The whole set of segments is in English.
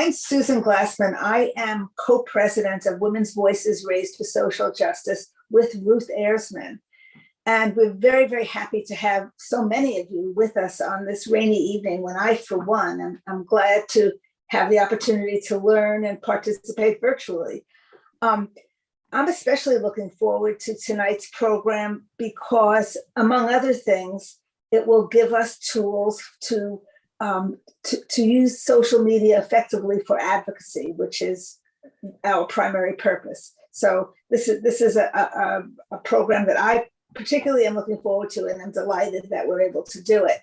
I'm Susan Glassman. I am co-president of Women's Voices Raised for Social Justice with Ruth Ayresman. And we're very, very happy to have so many of you with us on this rainy evening when I, for one, I'm glad to have the opportunity to learn and participate virtually. I'm especially looking forward to tonight's program because, among other things, it will give us tools to use social media effectively for advocacy, which is our primary purpose. So this is a program that I particularly am looking forward to, and I'm delighted that we're able to do it.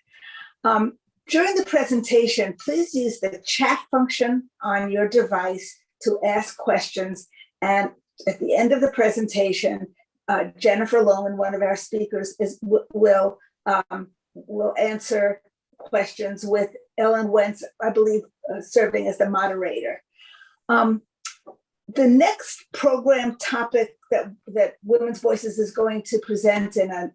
During the presentation, please use the chat function on your device to ask questions. And at the end of the presentation, Jennifer Lohman, one of our speakers, will answer questions with Ellen Wentz, I believe, serving as the moderator. The next program topic that Women's Voices is going to present in a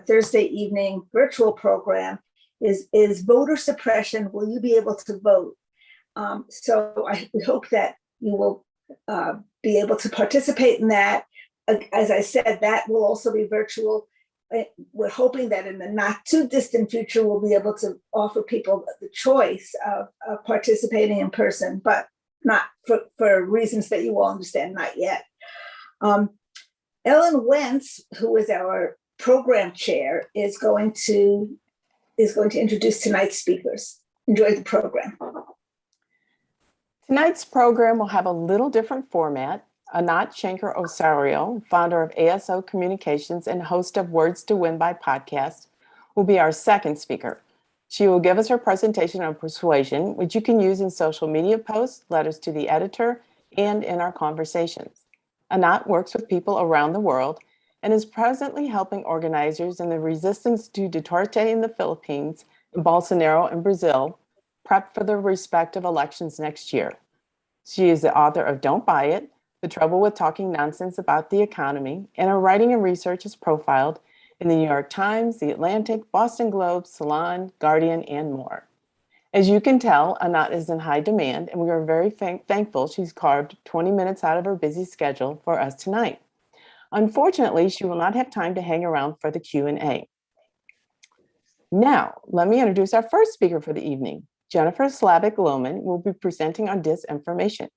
Thursday evening virtual program is voter suppression. Will you be able to vote? So we hope that you will be able to participate in that. As I said, that will also be virtual. We're hoping that in the not too distant future, we'll be able to offer people the choice of participating in person, but not for reasons that you all understand, not yet. Ellen Wentz, who is our program chair, is going to introduce tonight's speakers. Enjoy the program. Tonight's program will have a little different format. Anat Shenker-Osorio, founder of ASO Communications and host of Words to Win by podcast, will be our second speaker. She will give us her presentation on persuasion, which you can use in social media posts, letters to the editor, and in our conversations. Anat works with people around the world and is presently helping organizers in the resistance to Duterte in the Philippines and Bolsonaro in Brazil prep for the respective elections next year. She is the author of Don't Buy It, The Trouble with Talking Nonsense About the Economy, and her writing and research is profiled in the New York Times, The Atlantic, Boston Globe, Salon, Guardian, and more. As you can tell, Anat is in high demand, and we are very thankful she's carved 20 minutes out of her busy schedule for us tonight. Unfortunately, she will not have time to hang around for the Q&A. Now, let me introduce our first speaker for the evening. Jennifer Slavik Lohman will be presenting on disinformation.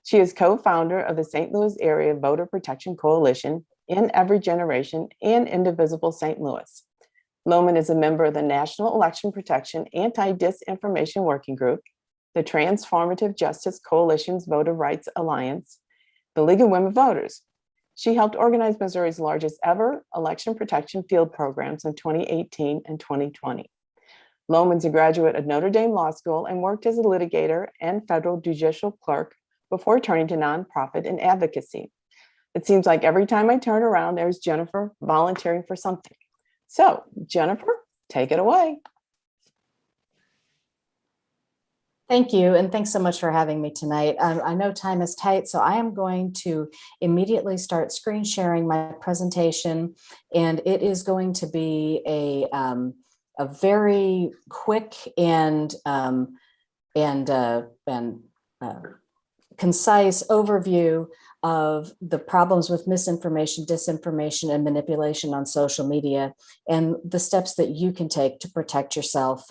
She is co-founder of the St. Louis Area Voter Protection Coalition, In Every Generation, and Indivisible St. Louis. Lohman is a member of the National Election Protection Anti-Disinformation Working Group, the Transformative Justice Coalition's Voter Rights Alliance, the League of Women Voters. She helped organize Missouri's largest ever election protection field programs in 2018 and 2020. Lohman's a graduate of Notre Dame Law School and worked as a litigator and federal judicial clerk before turning to nonprofit and advocacy. It seems like every time I turn around, there's Jennifer volunteering for something. So, Jennifer, take it away. Thank you, and thanks so much for having me tonight. I know time is tight, so I am going to immediately start screen sharing my presentation, and it is going to be a very quick and concise overview of the problems with misinformation, disinformation, and manipulation on social media, and the steps that you can take to protect yourself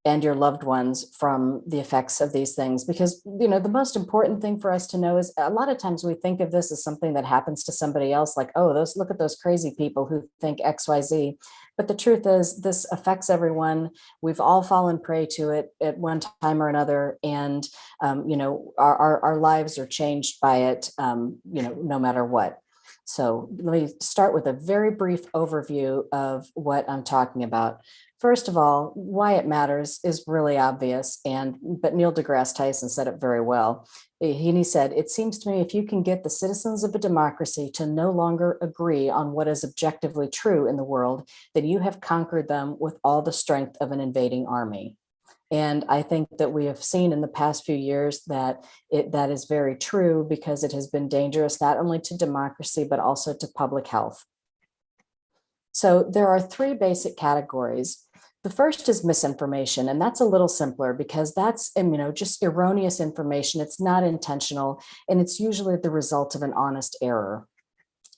and your loved ones from the effects of these things. Because, you know, the most important thing for us to know is a lot of times we think of this as something that happens to somebody else, like, oh, look at those crazy people who think XYZ. But the truth is this affects everyone. We've all fallen prey to it at one time or another. And, you know, our lives are changed by it, you know, no matter what. So let me start with a very brief overview of what I'm talking about. First of all, why it matters is really obvious, but Neil deGrasse Tyson said it very well. He said, "It seems to me if you can get the citizens of a democracy to no longer agree on what is objectively true in the world, then you have conquered them with all the strength of an invading army." And I think that we have seen in the past few years that that is very true, because it has been dangerous not only to democracy, but also to public health. So there are three basic categories. The first is misinformation, and that's a little simpler because that's, just erroneous information. It's not intentional, and it's usually the result of an honest error.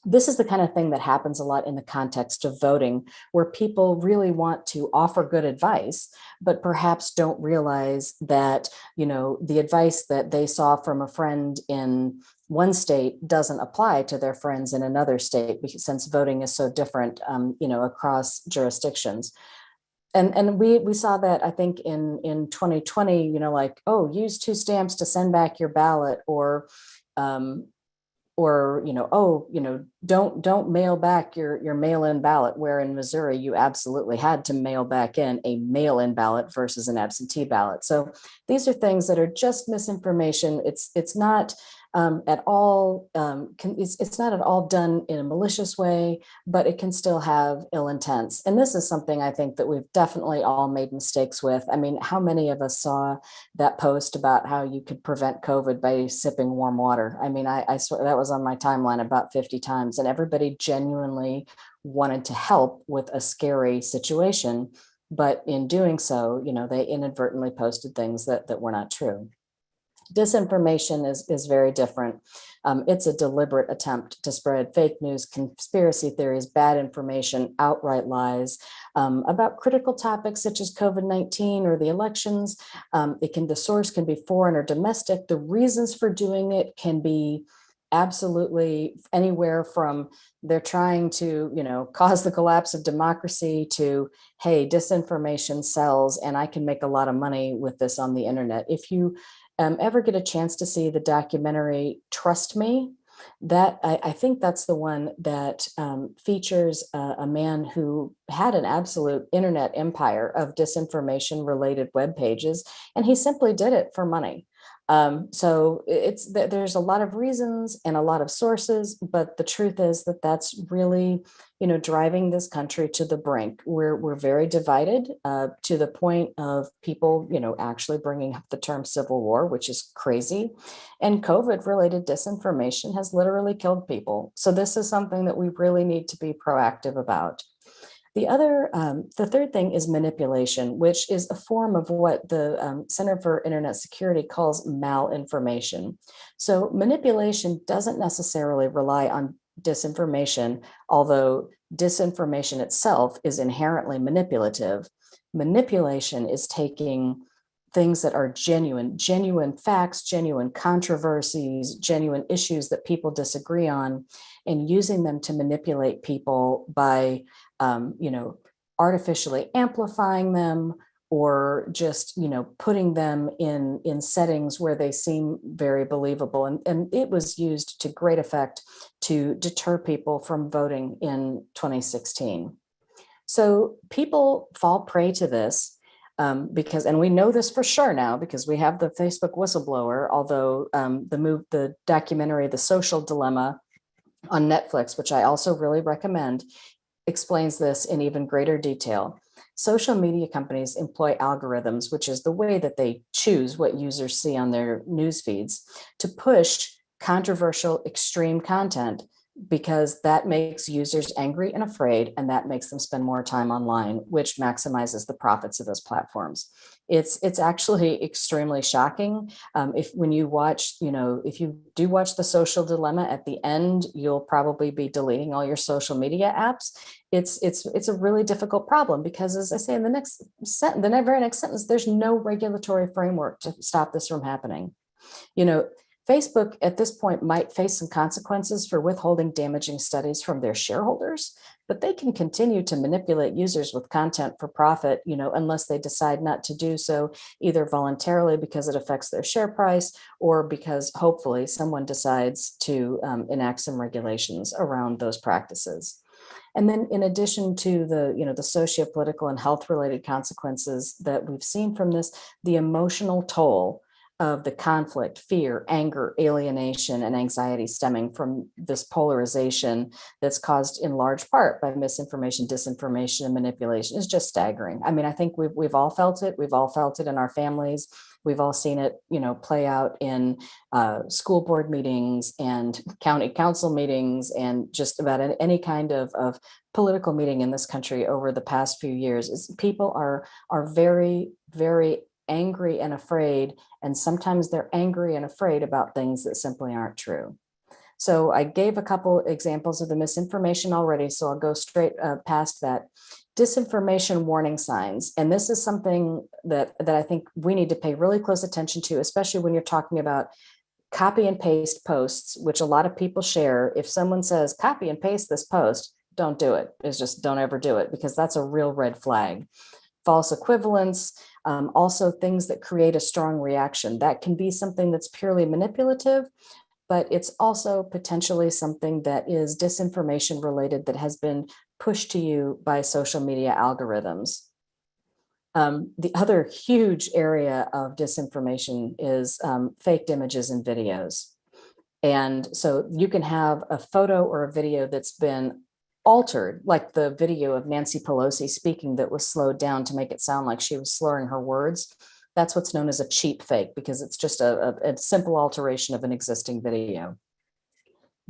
This is the kind of thing that happens a lot in the context of voting, where people really want to offer good advice, but perhaps don't realize that, the advice that they saw from a friend in one state doesn't apply to their friends in another state, because since voting is so different, across jurisdictions. And we saw that, I think, in 2020, like, oh, use 2 stamps to send back your ballot, um, don't mail back your mail-in ballot, where in Missouri you absolutely had to mail back in a mail-in ballot versus an absentee ballot. So these are things that are just misinformation. It's not at all it's not at all done in a malicious way, but it can still have ill intents. And this is something I think that we've definitely all made mistakes with. I mean, how many of us saw that post about how you could prevent COVID by sipping warm water? I mean, I swear that was on my timeline about 50 times, and everybody genuinely wanted to help with a scary situation. But in doing so, they inadvertently posted things that were not true. Disinformation is very different. It's a deliberate attempt to spread fake news, conspiracy theories, bad information, outright lies about critical topics such as COVID-19 or the elections. The source can be foreign or domestic. The reasons for doing it can be absolutely anywhere from they're trying to, cause the collapse of democracy to, hey, disinformation sells and I can make a lot of money with this on the internet. If you ever get a chance to see the documentary Trust Me, that I think that's the one that features a man who had an absolute internet empire of disinformation related web pages, and he simply did it for money. So there's a lot of reasons and a lot of sources, but the truth is that that's really, driving this country to the brink. We're very divided to the point of people, actually bringing up the term civil war, which is crazy. And COVID related disinformation has literally killed people. So this is something that we really need to be proactive about. The third thing is manipulation, which is a form of what the Center for Internet Security calls malinformation. So manipulation doesn't necessarily rely on disinformation, although disinformation itself is inherently manipulative. Manipulation is taking things that are genuine facts, genuine controversies, genuine issues that people disagree on, and using them to manipulate people by artificially amplifying them, or just, putting them in settings where they seem very believable. And it was used to great effect to deter people from voting in 2016. So people fall prey to this and we know this for sure now because we have the Facebook whistleblower, although the documentary, The Social Dilemma on Netflix, which I also really recommend, explains this in even greater detail. Social media companies employ algorithms, which is the way that they choose what users see on their news feeds, to push controversial, extreme content, because that makes users angry and afraid, and that makes them spend more time online, which maximizes the profits of those platforms. It's actually extremely shocking. If you do watch The Social Dilemma, at the end, you'll probably be deleting all your social media apps. It's a really difficult problem because, as I say in the very next sentence, there's no regulatory framework to stop this from happening. Facebook at this point might face some consequences for withholding damaging studies from their shareholders, but they can continue to manipulate users with content for profit, unless they decide not to do so, either voluntarily because it affects their share price, or because hopefully someone decides to enact some regulations around those practices. And then in addition to the socio-political and health-related consequences that we've seen from this, the emotional toll of the conflict, fear, anger, alienation, and anxiety stemming from this polarization that's caused in large part by misinformation, disinformation, and manipulation is just staggering. I mean, I think we've all felt it. We've all felt it in our families. We've all seen it, play out in school board meetings and county council meetings and just about any kind of political meeting in this country over the past few years. People are very, very angry and afraid, and sometimes they're angry and afraid about things that simply aren't true. So I gave a couple examples of the misinformation already, so I'll go straight past that. Disinformation warning signs. And this is something that I think we need to pay really close attention to, especially when you're talking about copy and paste posts, which a lot of people share. If someone says, copy and paste this post, don't do it. It's just don't ever do it, because that's a real red flag. False equivalence, also things that create a strong reaction. That can be something that's purely manipulative, but it's also potentially something that is disinformation related that has been pushed to you by social media algorithms. The other huge area of disinformation is faked images and videos. And so you can have a photo or a video that's been altered, like the video of Nancy Pelosi speaking that was slowed down to make it sound like she was slurring her words. That's what's known as a cheap fake, because it's just a simple alteration of an existing video.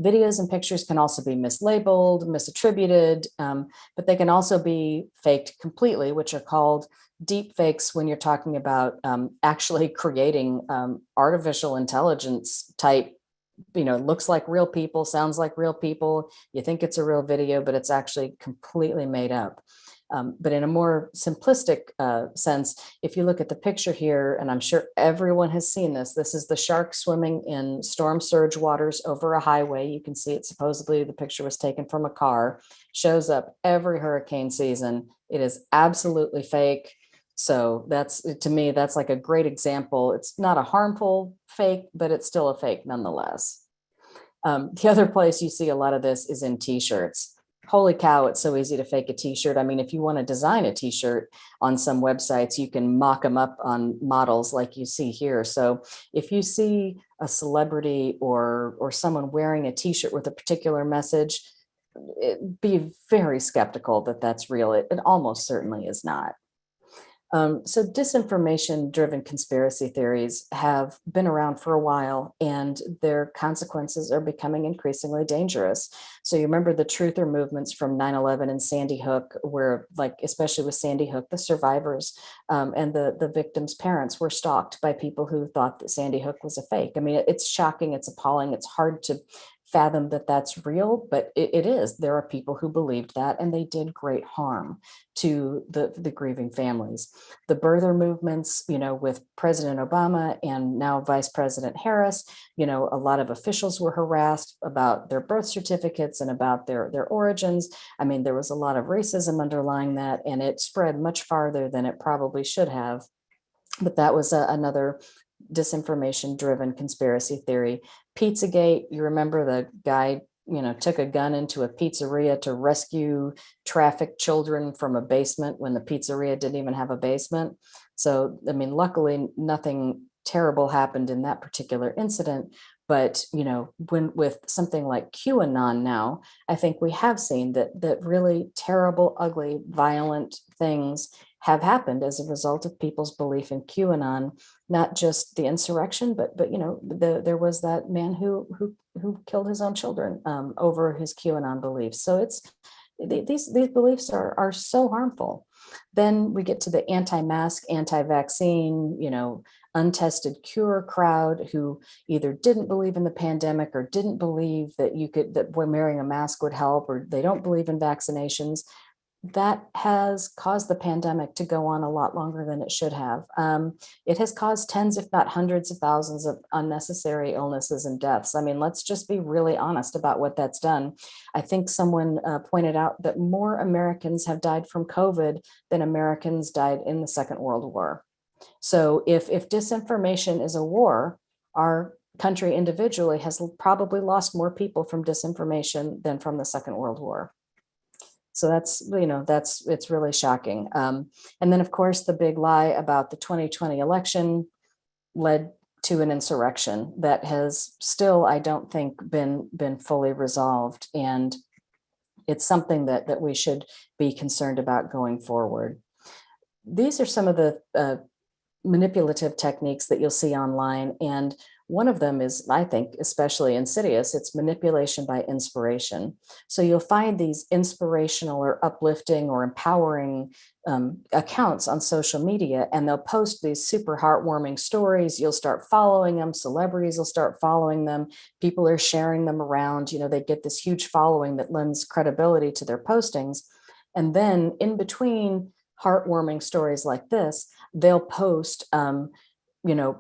Videos and pictures can also be mislabeled, misattributed, but they can also be faked completely, which are called deep fakes when you're talking about actually creating artificial intelligence type, looks like real people, sounds like real people. You think it's a real video, but it's actually completely made up. But in a more simplistic sense, if you look at the picture here, and I'm sure everyone has seen this, this is the shark swimming in storm surge waters over a highway. You can see it, supposedly the picture was taken from a car, shows up every hurricane season. It is absolutely fake. So that's, to me, that's like a great example. It's not a harmful fake, but it's still a fake nonetheless. The other place you see a lot of this is in t-shirts. Holy cow, it's so easy to fake a t-shirt. I mean, if you want to design a t-shirt on some websites, you can mock them up on models like you see here. So if you see a celebrity or someone wearing a t-shirt with a particular message, be very skeptical that that's real. It almost certainly is not. So disinformation-driven conspiracy theories have been around for a while, and their consequences are becoming increasingly dangerous. So you remember the truther movements from 9/11 and Sandy Hook, where, like, especially with Sandy Hook, the survivors and the victims' parents were stalked by people who thought that Sandy Hook was a fake. I mean, it's shocking, it's appalling, it's hard to fathom that that's real, but it is. There are people who believed that, and they did great harm to the grieving families. The birther movements, with President Obama and now Vice President Harris, a lot of officials were harassed about their birth certificates and about their origins. I mean, there was a lot of racism underlying that, and it spread much farther than it probably should have. But that was another disinformation-driven conspiracy theory. Pizzagate, you remember the guy, took a gun into a pizzeria to rescue trafficked children from a basement when the pizzeria didn't even have a basement. So, I mean, luckily nothing terrible happened in that particular incident. But, when with something like QAnon now, I think we have seen that really terrible, ugly, violent things have happened as a result of people's belief in QAnon, not just the insurrection, but there was that man who killed his own children over his QAnon beliefs. So these beliefs are so harmful. Then we get to the anti-mask, anti-vaccine, untested cure crowd who either didn't believe in the pandemic or didn't believe that wearing a mask would help, or they don't believe in vaccinations. That has caused the pandemic to go on a lot longer than it should have. It has caused tens, if not hundreds of thousands of unnecessary illnesses and deaths. I mean, let's just be really honest about what that's done. I think someone pointed out that more Americans have died from COVID than Americans died in the Second World War. So if disinformation is a war, our country individually has probably lost more people from disinformation than from the Second World War. So it's really shocking. And then, of course, the big lie about the 2020 election led to an insurrection that has still, I don't think, been fully resolved. And it's something that we should be concerned about going forward. These are some of the manipulative techniques that you'll see online. And one of them is, I think, especially insidious. It's manipulation by inspiration. So you'll find these inspirational or uplifting or empowering accounts on social media, and they'll post these super heartwarming stories. You'll start following them. Celebrities will start following them. People are sharing them around. They get this huge following that lends credibility to their postings. And then in between heartwarming stories like this, they'll post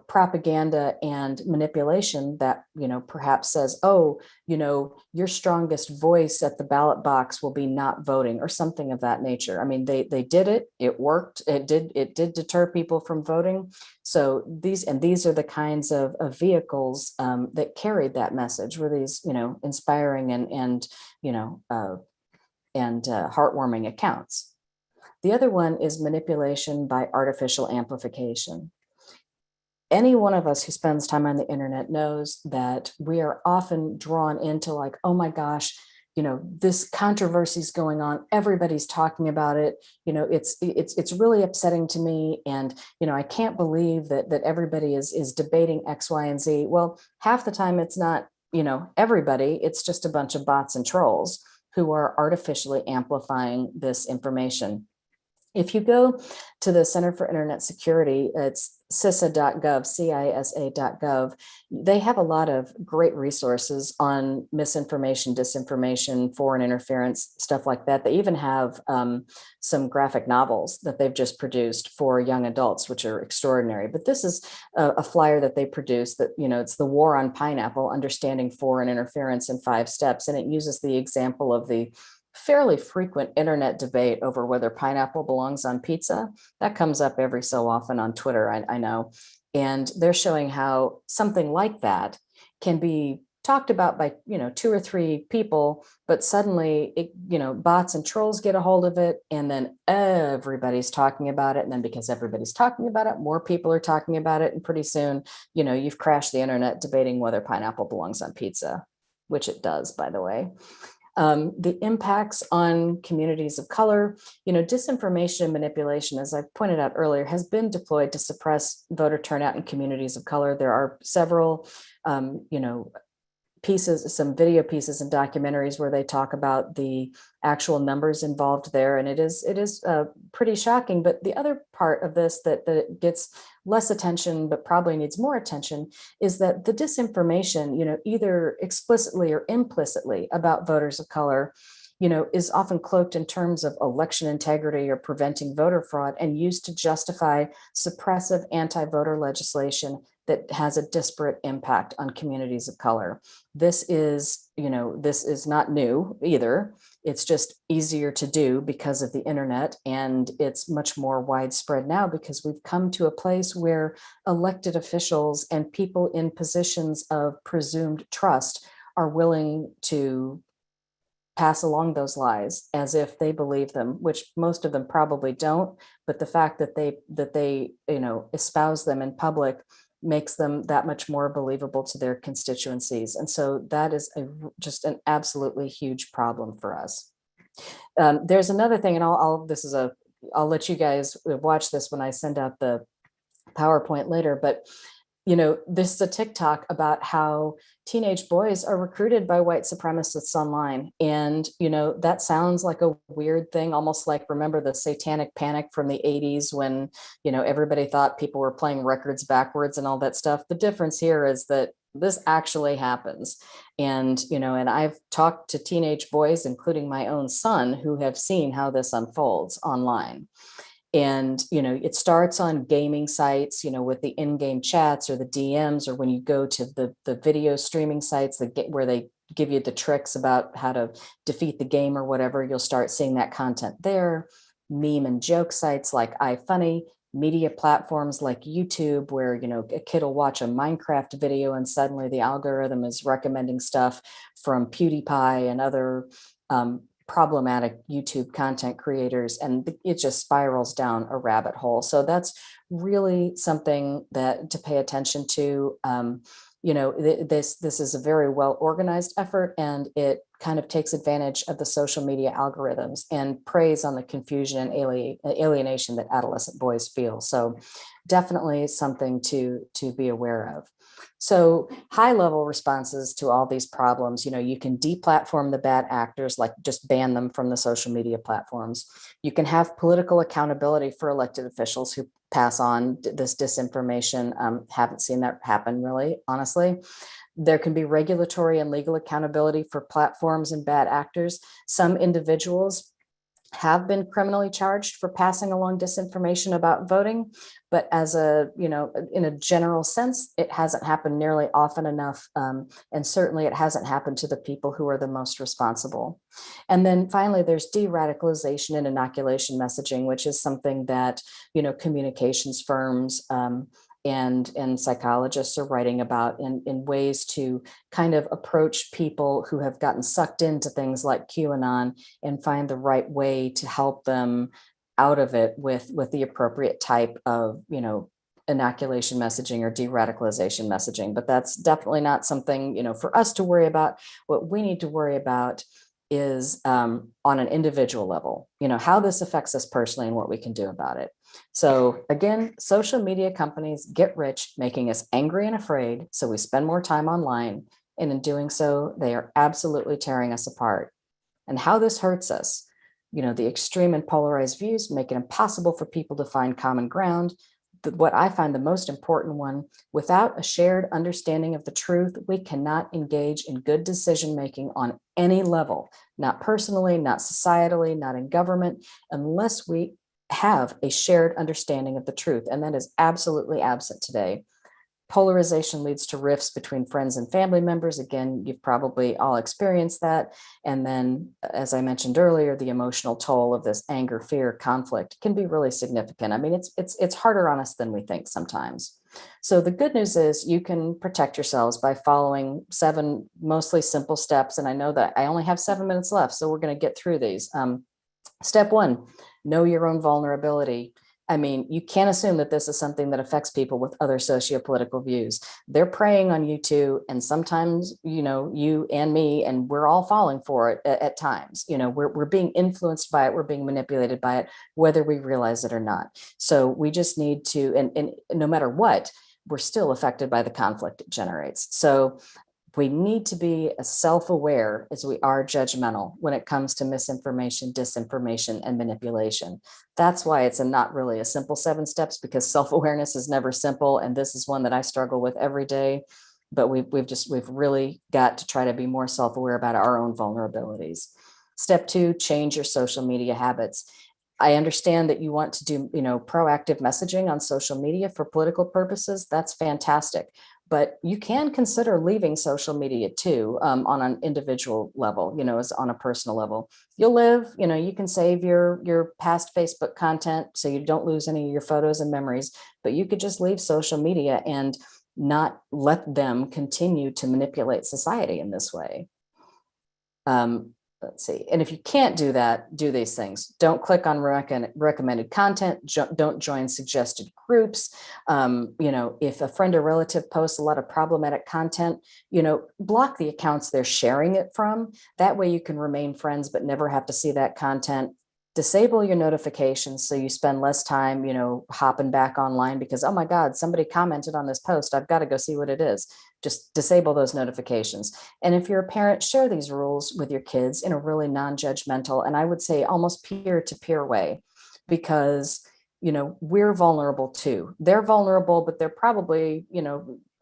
propaganda and manipulation that, perhaps says, oh, your strongest voice at the ballot box will be not voting, or something of that nature. I mean, they did it. It worked. It did deter people from voting. So these are the kinds of vehicles that carried that message, were these, inspiring and heartwarming accounts. The other one is manipulation by artificial amplification. Any one of us who spends time on the internet knows that we are often drawn into, like, oh my gosh, this controversy is going on. Everybody's talking about it. It's really upsetting to me. And, I can't believe that everybody is debating X, Y, and Z. Well, half the time it's not, everybody, it's just a bunch of bots and trolls who are artificially amplifying this information. If you go to the Center for Internet Security, it's CISA.gov, CISA.gov, they have a lot of great resources on misinformation, disinformation, foreign interference, stuff like that. They even have some graphic novels that they've just produced for young adults, which are extraordinary. But this is a flyer that they produced that, it's the War on Pineapple, Understanding Foreign Interference in 5 Steps. And it uses the example of the fairly frequent internet debate over whether pineapple belongs on pizza. That comes up every so often on Twitter, I know. And they're showing how something like that can be talked about by, 2 or 3 people, but suddenly bots and trolls get a hold of it, and then everybody's talking about it. And then because everybody's talking about it, more people are talking about it. And pretty soon, you've crashed the internet debating whether pineapple belongs on pizza, which it does, by the way. The impacts on communities of color, disinformation and manipulation, as I pointed out earlier, has been deployed to suppress voter turnout in communities of color. There are several, pieces, some video pieces and documentaries where they talk about the actual numbers involved there. And it is pretty shocking. But the other part of this that gets less attention, but probably needs more attention, is that the disinformation, either explicitly or implicitly about voters of color, is often cloaked in terms of election integrity or preventing voter fraud, and used to justify suppressive anti-voter legislation that has a disparate impact on communities of color. This is not new either. It's just easier to do because of the internet, and it's much more widespread now because we've come to a place where elected officials and people in positions of presumed trust are willing to pass along those lies as if they believe them, which most of them probably don't. But the fact that they espouse them in public makes them that much more believable to their constituencies. And so that is just an absolutely huge problem for us. There's another thing, and I'll let you guys watch this when I send out the PowerPoint later, but this is a TikTok about how teenage boys are recruited by white supremacists online. And, that sounds like a weird thing, almost like, remember the satanic panic from the 80s when, everybody thought people were playing records backwards and all that stuff. The difference here is that this actually happens. And, and I've talked to teenage boys, including my own son, who have seen how this unfolds online. And, it starts on gaming sites, with the in-game chats or the DMs, or when you go to the video streaming sites where they give you the tricks about how to defeat the game or whatever, you'll start seeing that content there. Meme and joke sites like iFunny, media platforms like YouTube, where, a kid will watch a Minecraft video and suddenly the algorithm is recommending stuff from PewDiePie and other problematic YouTube content creators, and it just spirals down a rabbit hole. So that's really something that to pay attention to. This is a very well organized effort, and it kind of takes advantage of the social media algorithms and preys on the confusion and alienation that adolescent boys feel. So definitely something to be aware of. So high level responses to all these problems, you can deplatform the bad actors, like just ban them from the social media platforms. You can have political accountability for elected officials who pass on this disinformation. Haven't seen that happen, really, honestly. There can be regulatory and legal accountability for platforms and bad actors. Some individuals have been criminally charged for passing along disinformation about voting, but as in a general sense, it hasn't happened nearly often enough, and certainly it hasn't happened to the people who are the most responsible. And then finally, there's de-radicalization and inoculation messaging, which is something that communications firms and psychologists are writing about in ways to kind of approach people who have gotten sucked into things like QAnon and find the right way to help them out of it with the appropriate type of, inoculation messaging or de-radicalization messaging. But that's definitely not something, for us to worry about. What we need to worry about is on an individual level, how this affects us personally and what we can do about it. So again, social media companies get rich making us angry and afraid, so we spend more time online. And in doing so, they are absolutely tearing us apart. And how this hurts us, the extreme and polarized views make it impossible for people to find common ground. What I find the most important one, without a shared understanding of the truth, we cannot engage in good decision-making on any level, not personally, not societally, not in government, unless we have a shared understanding of the truth. And that is absolutely absent today. Polarization leads to rifts between friends and family members. Again, you've probably all experienced that. And then, as I mentioned earlier, the emotional toll of this anger, fear, conflict can be really significant. I mean, it's harder on us than we think sometimes. So the good news is you can protect yourselves by following 7 mostly simple steps. And I know that I only have 7 minutes left, so we're going to get through these. Step 1, know your own vulnerability. I mean, you can't assume that this is something that affects people with other sociopolitical views. They're preying on you too. And sometimes, you and me, and we're all falling for it at times. We're being influenced by it. We're being manipulated by it, whether we realize it or not. So we just need to, and no matter what, we're still affected by the conflict it generates. So we need to be as self-aware as we are judgmental when it comes to misinformation, disinformation, and manipulation. That's why it's not really a simple 7 steps, because self-awareness is never simple. And this is one that I struggle with every day. But we've really got to try to be more self-aware about our own vulnerabilities. Step 2, change your social media habits. I understand that you want to do, proactive messaging on social media for political purposes. That's fantastic. But you can consider leaving social media too, on an individual level, as on a personal level. You'll live, you can save your past Facebook content so you don't lose any of your photos and memories, but you could just leave social media and not let them continue to manipulate society in this way. Let's see. And if you can't do that, do these things. Don't click on recommended content. Don't join suggested groups. If a friend or relative posts a lot of problematic content, block the accounts they're sharing it from. That way you can remain friends, but never have to see that content. Disable your notifications so you spend less time, hopping back online because, oh my God, somebody commented on this post. I've got to go see what it is. Just disable those notifications. And if you're a parent, share these rules with your kids in a really non-judgmental, and I would say almost peer-to-peer way, because, we're vulnerable too. They're vulnerable, but they're probably,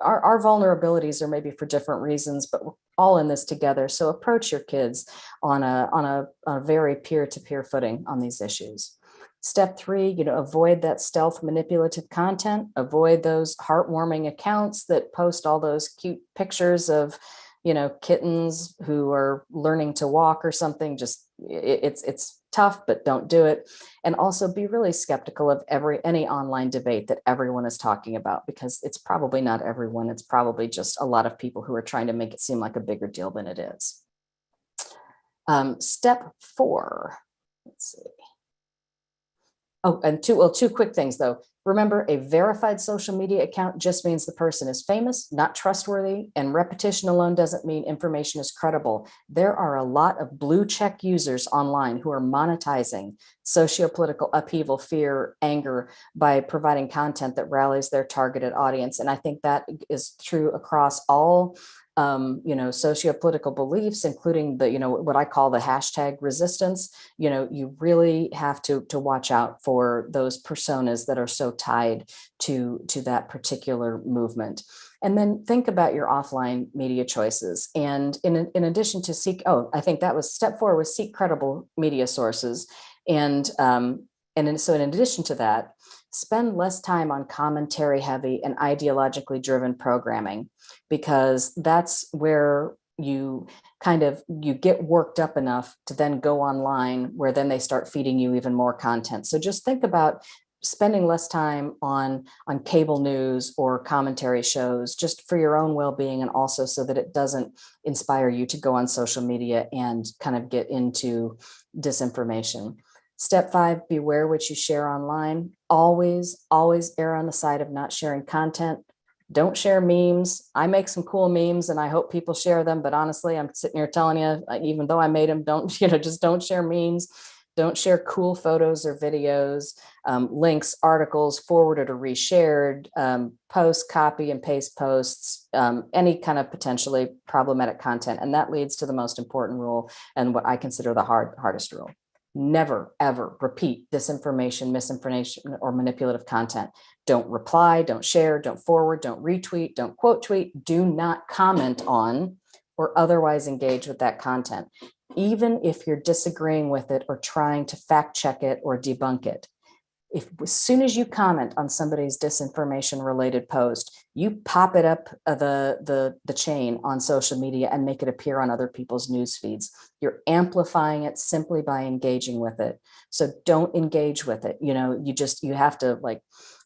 our vulnerabilities are maybe for different reasons, but we're all in this together. So approach your kids on a very peer-to-peer footing on these issues. Step 3, avoid that stealth manipulative content. Avoid those heartwarming accounts that post all those cute pictures of, kittens who are learning to walk or something. Just it's tough, but don't do it. And also be really skeptical of any online debate that everyone is talking about, because it's probably not everyone. It's probably just a lot of people who are trying to make it seem like a bigger deal than it is. Step 4, let's see. Oh, and two quick things though. Remember, a verified social media account just means the person is famous, not trustworthy, and repetition alone doesn't mean information is credible. There are a lot of blue check users online who are monetizing sociopolitical upheaval, fear, anger by providing content that rallies their targeted audience. And I think that is true across all sociopolitical beliefs, including the, what I call the hashtag resistance. You really have to watch out for those personas that are so tied to that particular movement. And then think about your offline media choices. And in addition to I think that was step 4, was seek credible media sources. So in addition to that, spend less time on commentary heavy and ideologically driven programming, because that's where you get worked up enough to then go online, where then they start feeding you even more content. So just think about spending less time on cable news or commentary shows, just for your own well-being, and also so that it doesn't inspire you to go on social media and kind of get into disinformation. Step 5, beware what you share online. Always, always err on the side of not sharing content. Don't share memes. I make some cool memes and I hope people share them, but honestly, I'm sitting here telling you, even though I made them, just don't share memes. Don't share cool photos or videos, links, articles, forwarded or reshared, post, copy and paste posts, any kind of potentially problematic content. And that leads to the most important rule, and what I consider the hardest rule. Never, ever repeat disinformation, misinformation, or manipulative content. Don't reply, don't share, don't forward, don't retweet, don't quote tweet, do not comment on or otherwise engage with that content, even if you're disagreeing with it or trying to fact check it or debunk it. As soon as you comment on somebody's disinformation related post, you pop it up the chain on social media and make it appear on other people's news feeds. You're amplifying it simply by engaging with it. So don't engage with it. You have to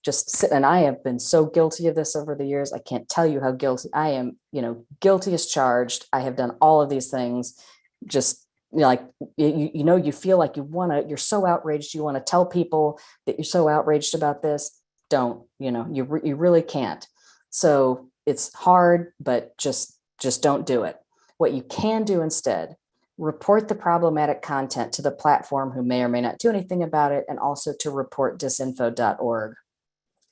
just sit. And I have been so guilty of this over the years. I can't tell you how guilty I am. Guilty as charged. I have done all of these things. Just you feel like you're so outraged, you want to tell people that you're so outraged about this. Don't, you really can't. So it's hard, but just don't do it. What you can do instead, report the problematic content to the platform who may or may not do anything about it, and also to reportdisinfo.org.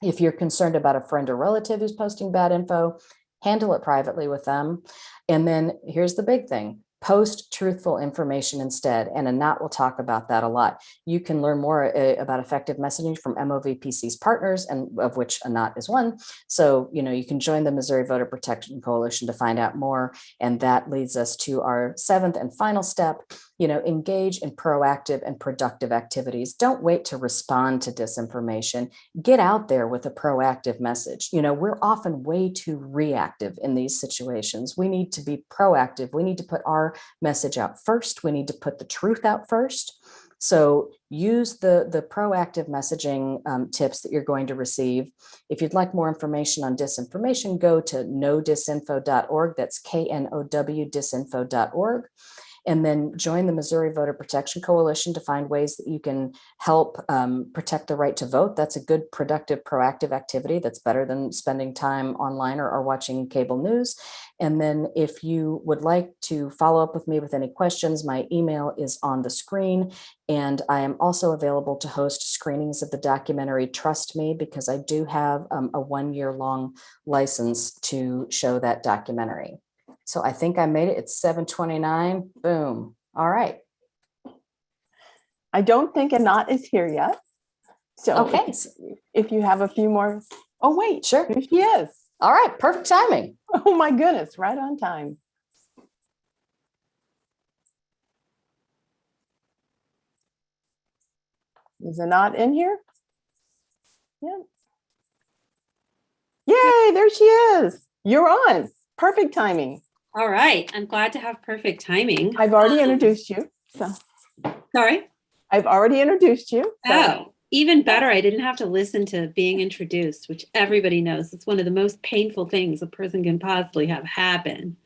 If you're concerned about a friend or relative who's posting bad info, handle it privately with them. And then here's the big thing. Post truthful information instead. And Anat will talk about that a lot. You can learn more about effective messaging from MOVPC's partners, and of which Anat is one. So, you can join the Missouri Voter Protection Coalition to find out more. And that leads us to our 7th and final step, engage in proactive and productive activities. Don't wait to respond to disinformation. Get out there with a proactive message. We're often way too reactive in these situations. We need to be proactive. We need to put our message out first. We need to put the truth out first. So use the proactive messaging tips that you're going to receive. If you'd like more information on disinformation, go to knowdisinfo.org. That's KNOW disinfo.org. And then join the Missouri Voter Protection Coalition to find ways that you can help protect the right to vote. That's a good, productive, proactive activity. That's better than spending time online or watching cable news. And then if you would like to follow up with me with any questions, my email is on the screen. And I am also available to host screenings of the documentary Trust Me, because I do have a 1-year-long license to show that documentary. So I think I made it. It's 7:29. Boom. All right. I don't think Anat is here yet. So okay. If you have a few more. Oh, wait. Sure. Here she is. All right. Perfect timing. Oh, my goodness. Right on time. Is Anat in here? Yeah. Yay, there she is. You're on. Perfect timing. All right. I'm glad to have perfect timing. I've already introduced you. So Sorry? I've already introduced you. So. Oh, even better. I didn't have to listen to being introduced, which everybody knows. It's one of the most painful things a person can possibly have happen.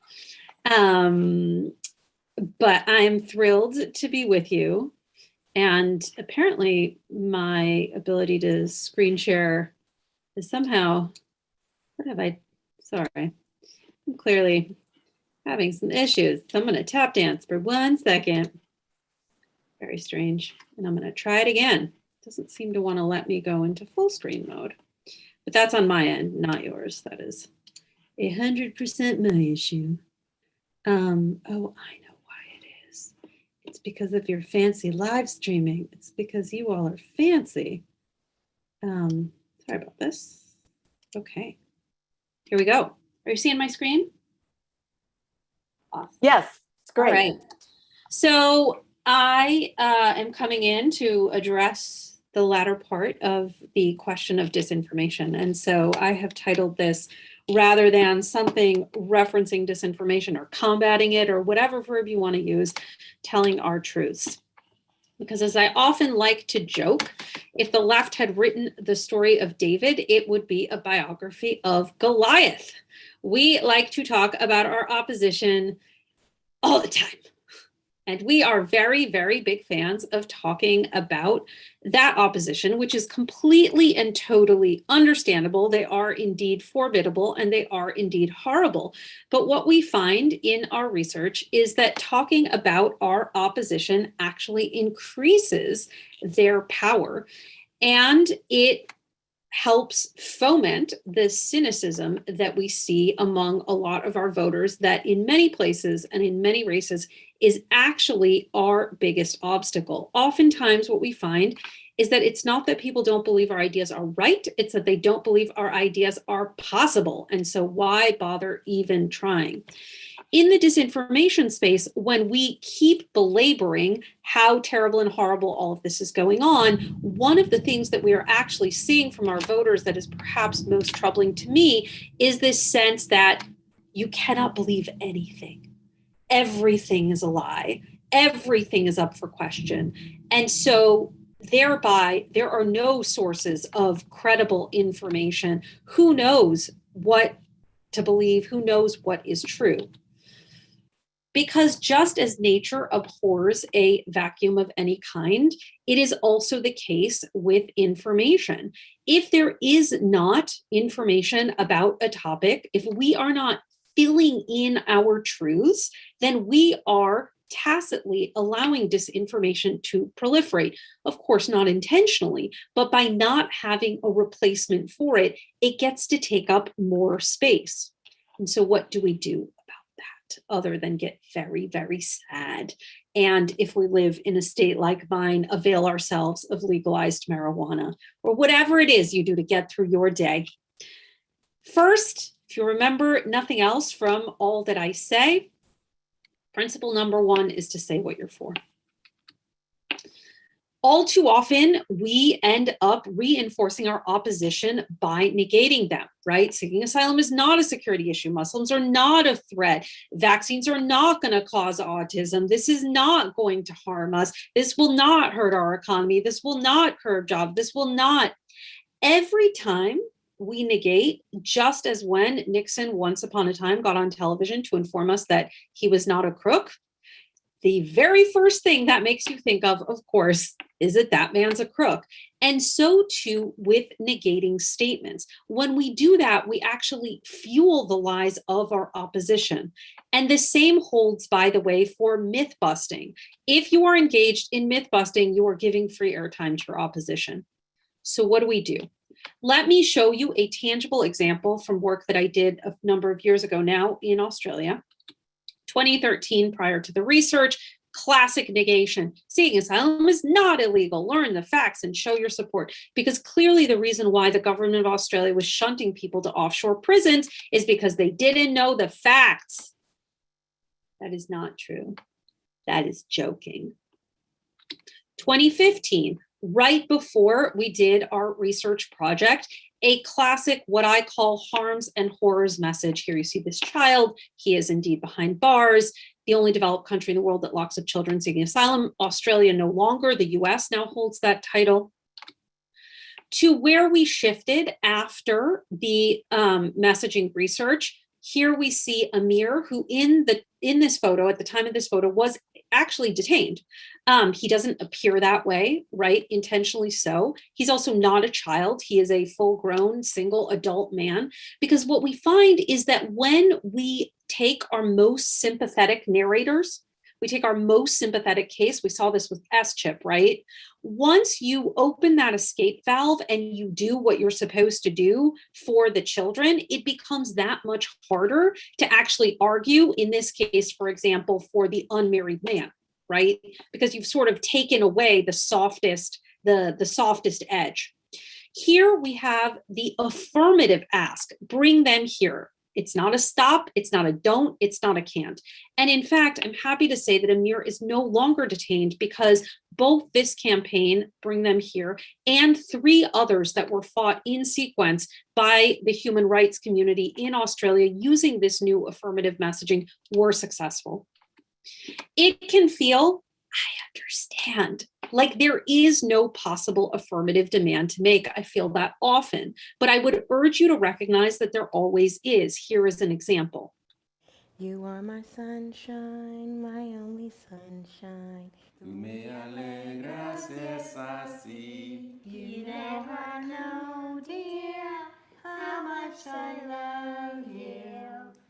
but I'm thrilled to be with you. And apparently my ability to screen share is somehow, sorry, I'm clearly having some issues. So I'm going to tap dance for 1 second. Very strange. And I'm going to try it again. It doesn't seem to want to let me go into full screen mode. But that's on my end, not yours. That is 100% my issue. Oh, I know why it is. It's because of your fancy live streaming. It's because you all are fancy. Sorry about this. Okay. Here we go. Are you seeing my screen? Awesome. Yes, it's great. All right. So I am coming in to address the latter part of the question of disinformation. And so I have titled this, rather than something referencing disinformation or combating it or whatever verb you want to use, telling our truths. Because as I often like to joke, if the left had written the story of David, it would be a biography of Goliath. We like to talk about our opposition all the time. And we are very, very big fans of talking about that opposition, which is completely and totally understandable. They are indeed formidable and they are indeed horrible. But what we find in our research is that talking about our opposition actually increases their power, and it helps foment the cynicism that we see among a lot of our voters that in many places and in many races is actually our biggest obstacle. Oftentimes what we find is that it's not that people don't believe our ideas are right, it's that they don't believe our ideas are possible. And so why bother even trying? In the disinformation space, when we keep belaboring how terrible and horrible all of this is going on, one of the things that we are actually seeing from our voters that is perhaps most troubling to me is this sense that you cannot believe anything. Everything is a lie. Everything is up for question. And so thereby, there are no sources of credible information. Who knows what to believe? Who knows what is true? Because just as nature abhors a vacuum of any kind, it is also the case with information. If there is not information about a topic, if we are not filling in our truths, then we are tacitly allowing disinformation to proliferate. Of course, not intentionally, but by not having a replacement for it, it gets to take up more space. And so what do we do other than get very, very sad? And if we live in a state like mine, avail ourselves of legalized marijuana or whatever it is you do to get through your day. First, if you remember nothing else from all that I say, principle number one is to say what you're for. All too often, we end up reinforcing our opposition by negating them, right? Seeking asylum is not a security issue. Muslims are not a threat. Vaccines are not going to cause autism. This is not going to harm us. This will not hurt our economy. This will not curb jobs. This will not. Every time we negate, just as when Nixon once upon a time got on television to inform us that he was not a crook, the very first thing that makes you think of course, is that man's a crook. And so too with negating statements. When we do that, we actually fuel the lies of our opposition. And the same holds, by the way, for myth busting. If you are engaged in myth busting, you are giving free airtime to your opposition. So what do? Let me show you a tangible example from work that I did a number of years ago now in Australia. 2013, prior to the research, classic negation. Seeking asylum is not illegal. Learn the facts and show your support. Because clearly the reason why the government of Australia was shunting people to offshore prisons is because they didn't know the facts. That is not true. That is joking. 2015, right before we did our research project, a classic, what I call harms and horrors message. Here you see this child. He is indeed behind bars. The only developed country in the world that locks up children seeking asylum. Australia no longer. The US now holds that title. To where we shifted after the messaging research Here we see Amir, who in this photo, at the time of this photo, was actually detained. He doesn't appear that way, right? Intentionally so. He's also not a child. He is a full-grown, single adult man. Because what we find is that when we take our most sympathetic narrators, we take our most sympathetic case, we saw this with S-Chip, right? Once you open that escape valve and you do what you're supposed to do for the children, it becomes that much harder to actually argue, in this case, for example, for the unmarried man, right? Because you've sort of taken away the softest edge. Here we have the affirmative ask, bring them here. It's not a stop, it's not a don't, it's not a can't. And in fact, I'm happy to say that Amir is no longer detained because both this campaign, Bring Them Here, and 3 others that were fought in sequence by the human rights community in Australia using this new affirmative messaging were successful. It can feel, I understand, like there is no possible affirmative demand to make. I feel that often, but I would urge you to recognize that there always is. Here is an example. You are my sunshine, my only sunshine. Tú me alegras es así. You never know, dear, how much I love you.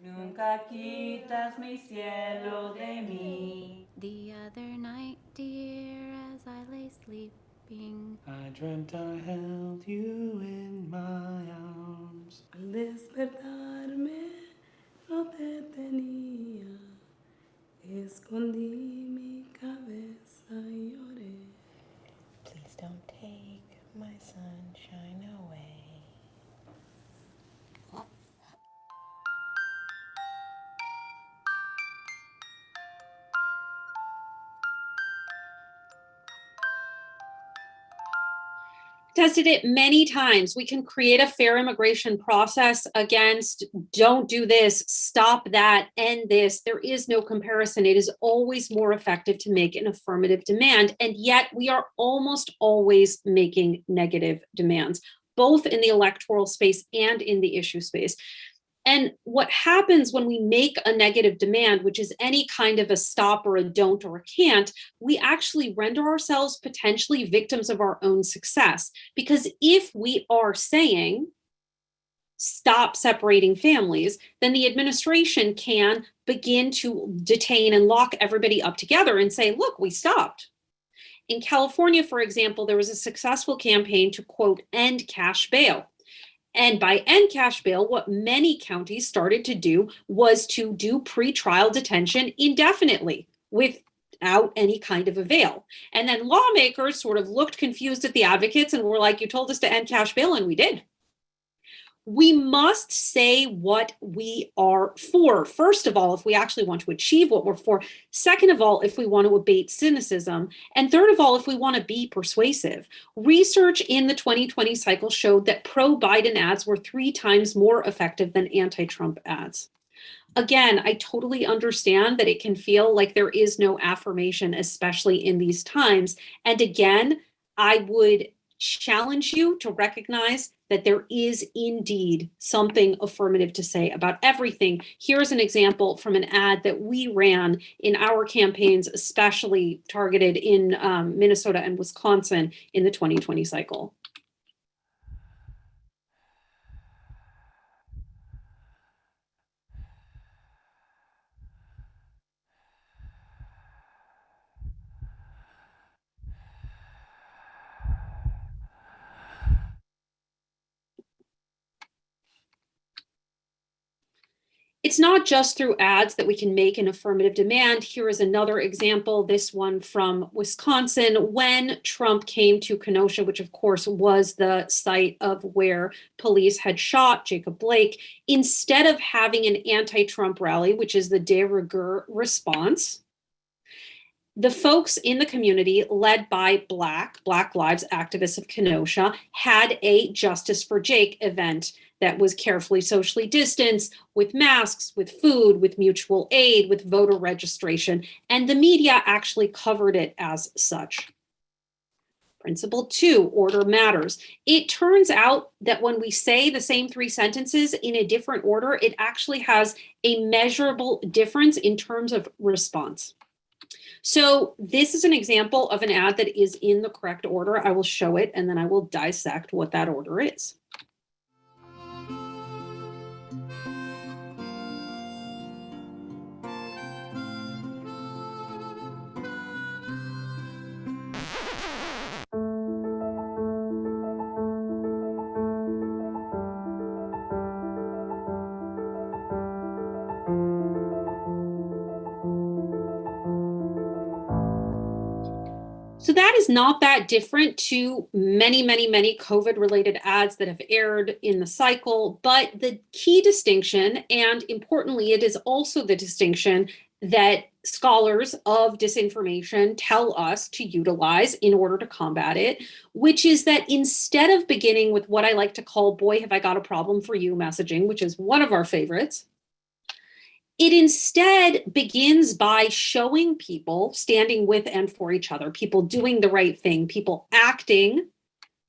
Nunca quitas mi cielo de mí. The other night, dear, as I lay sleeping, I dreamt I held you in my arms. Al despertarme no te tenía, escondí mi cabeza y lloré. please don't take my sunshine away. Tested it many times. We can create a fair immigration process against don't do this, stop that, end this. There is no comparison. It is always more effective to make an affirmative demand. And yet we are almost always making negative demands, both in the electoral space and in the issue space. And what happens when we make a negative demand, which is any kind of a stop or a don't or a can't, we actually render ourselves potentially victims of our own success. Because if we are saying, stop separating families, then the administration can begin to detain and lock everybody up together and say, look, we stopped. In California, for example, there was a successful campaign to, quote, end cash bail. And by end cash bail, what many counties started to do was to do pretrial detention indefinitely without any kind of avail. And then lawmakers sort of looked confused at the advocates and were like, you told us to end cash bail, and we did. We must say what we are for. First of all, if we actually want to achieve what we're for. Second of all, if we want to abate cynicism. And third of all, if we want to be persuasive. Research in the 2020 cycle showed that pro-Biden ads were 3 times more effective than anti-Trump ads. Again, I totally understand that it can feel like there is no affirmation, especially in these times. And again, I would challenge you to recognize that there is indeed something affirmative to say about everything. Here's an example from an ad that we ran in our campaigns, especially targeted in Minnesota and Wisconsin in the 2020 cycle. It's not just through ads that we can make an affirmative demand. Here is another example, this one from Wisconsin, when Trump came to Kenosha, which of course was the site of where police had shot Jacob Blake. Instead of having an anti-Trump rally, which is the de rigueur response, the folks in the community, led by Black Lives activists of Kenosha, had a Justice for Jake event that was carefully socially distanced, with masks, with food, with mutual aid, with voter registration. And the media actually covered it as such. Principle 2, order matters. It turns out that when we say the same 3 sentences in a different order, it actually has a measurable difference in terms of response. So this is an example of an ad that is in the correct order. I will show it and then I will dissect what that order is. So that is not that different to many, many, many COVID-related ads that have aired in the cycle. But the key distinction, and importantly, it is also the distinction that scholars of disinformation tell us to utilize in order to combat it, which is that instead of beginning with what I like to call, boy, have I got a problem for you messaging, which is one of our favorites, it instead begins by showing people standing with and for each other, people doing the right thing, people acting,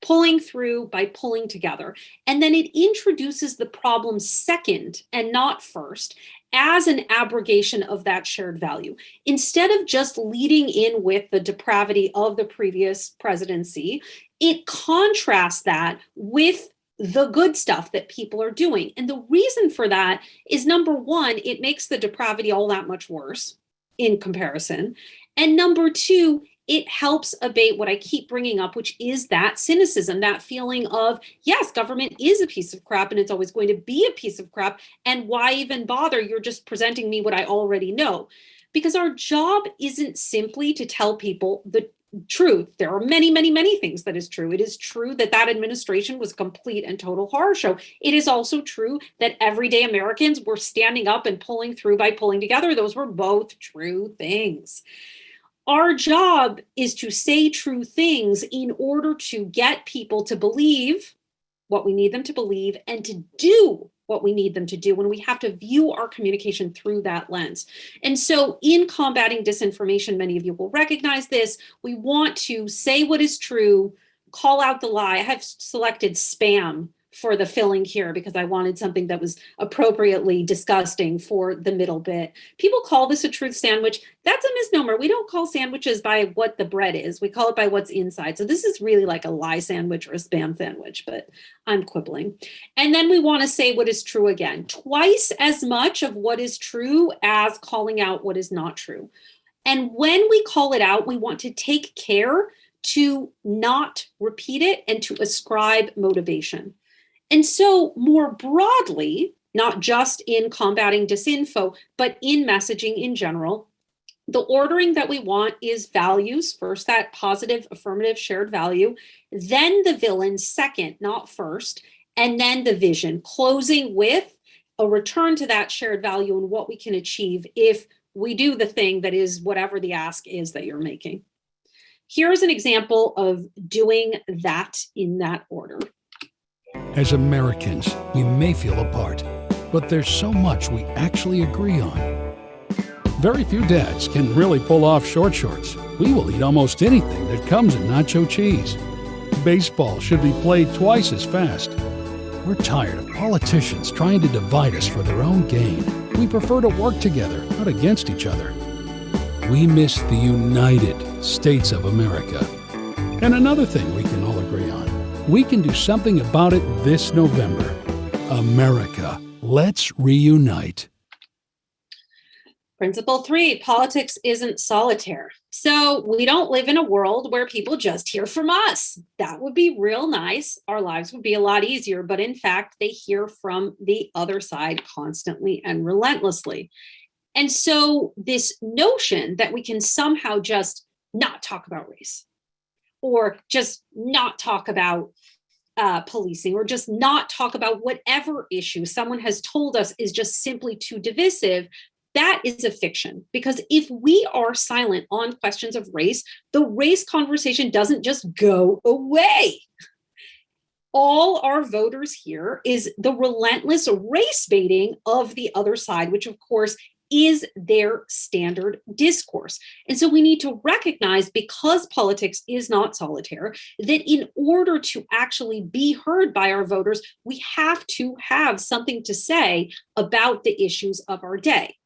pulling through by pulling together. And then it introduces the problem second and not first as an abrogation of that shared value. Instead of just leading in with the depravity of the previous presidency, it contrasts that with the good stuff that people are doing. And the reason for that is, number one, it makes the depravity all that much worse in comparison. And number two, it helps abate what I keep bringing up, which is that cynicism, that feeling of, yes, government is a piece of crap and it's always going to be a piece of crap. And why even bother? You're just presenting me what I already know. Because our job isn't simply to tell people the truth. There are many, many, many things that is true. It is true that that administration was a complete and total horror show. It is also true that everyday Americans were standing up and pulling through by pulling together. Those were both true things. Our job is to say true things in order to get people to believe what we need them to believe and to do what we need them to do when we have to view our communication through that lens. And so in combating disinformation, many of you will recognize this. We want to say what is true, call out the lie. I have selected spam for the filling here because I wanted something that was appropriately disgusting for the middle bit. People call this a truth sandwich. That's a misnomer. We don't call sandwiches by what the bread is. We call it by what's inside. So this is really like a lie sandwich or a spam sandwich, but I'm quibbling. And then we want to say what is true again. Twice as much of what is true as calling out what is not true. And when we call it out, we want to take care to not repeat it and to ascribe motivation. And so more broadly, not just in combating disinfo, but in messaging in general, the ordering that we want is values, first that positive, affirmative, shared value, then the villain, second, not first, and then the vision, closing with a return to that shared value and what we can achieve if we do the thing that is whatever the ask is that you're making. Here's an example of doing that in that order. As Americans, we may feel apart, but there's so much we actually agree on. Very few dads can really pull off short shorts. We will eat almost anything that comes in nacho cheese. Baseball should be played twice as fast. We're tired of politicians trying to divide us for their own gain. We prefer to work together, not against each other. We miss the United States of America. And another thing we can all agree on. We can do something about it this November. America, let's reunite. Principle 3, politics isn't solitaire. So we don't live in a world where people just hear from us. That would be real nice. Our lives would be a lot easier, but in fact, they hear from the other side constantly and relentlessly. And so this notion that we can somehow just not talk about race, or just not talk about policing, or just not talk about whatever issue someone has told us is just simply too divisive, that is a fiction. Because if we are silent on questions of race, the race conversation doesn't just go away. All our voters hear is the relentless race baiting of the other side, which of course is their standard discourse. And so we need to recognize, because politics is not solitaire, that in order to actually be heard by our voters, we have to have something to say about the issues of our day.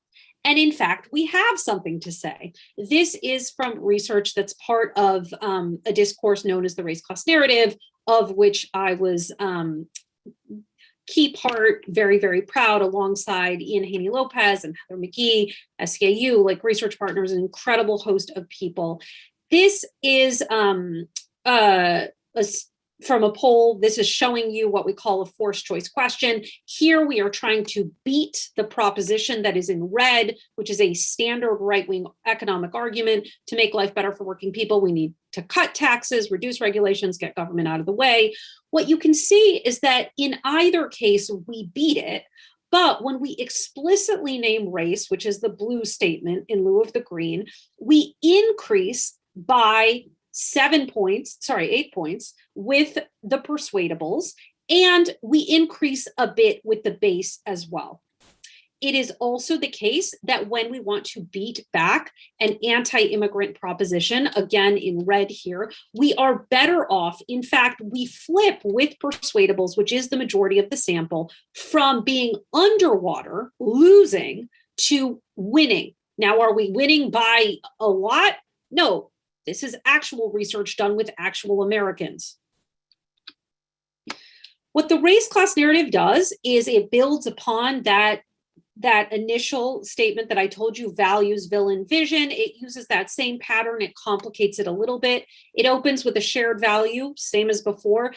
And in fact, we have something to say. This is from research that's part of a discourse known as the race class narrative, of which I was key part, very, very proud, alongside Ian Haney-Lopez and Heather McGee, SKU, like research partners, an incredible host of people. This is from a poll. This is showing you what we call a forced choice question. Here we are trying to beat the proposition that is in red, which is a standard right-wing economic argument. To make life better for working people, we need to cut taxes, reduce regulations, get government out of the way. What you can see is that in either case, we beat it. But when we explicitly name race, which is the blue statement in lieu of the green, we increase by 8 points with the persuadables, and we increase a bit with the base as well. It is also the case that when we want to beat back an anti-immigrant proposition, again in red here, we are better off. In fact, we flip with persuadables, which is the majority of the sample, from being underwater, losing, to winning. Now, are we winning by a lot? No. This is actual research done with actual Americans. What the race class narrative does is it builds upon that initial statement that I told you, values, villain, vision. It uses that same pattern. It complicates it a little bit. It opens with a shared value, same as before,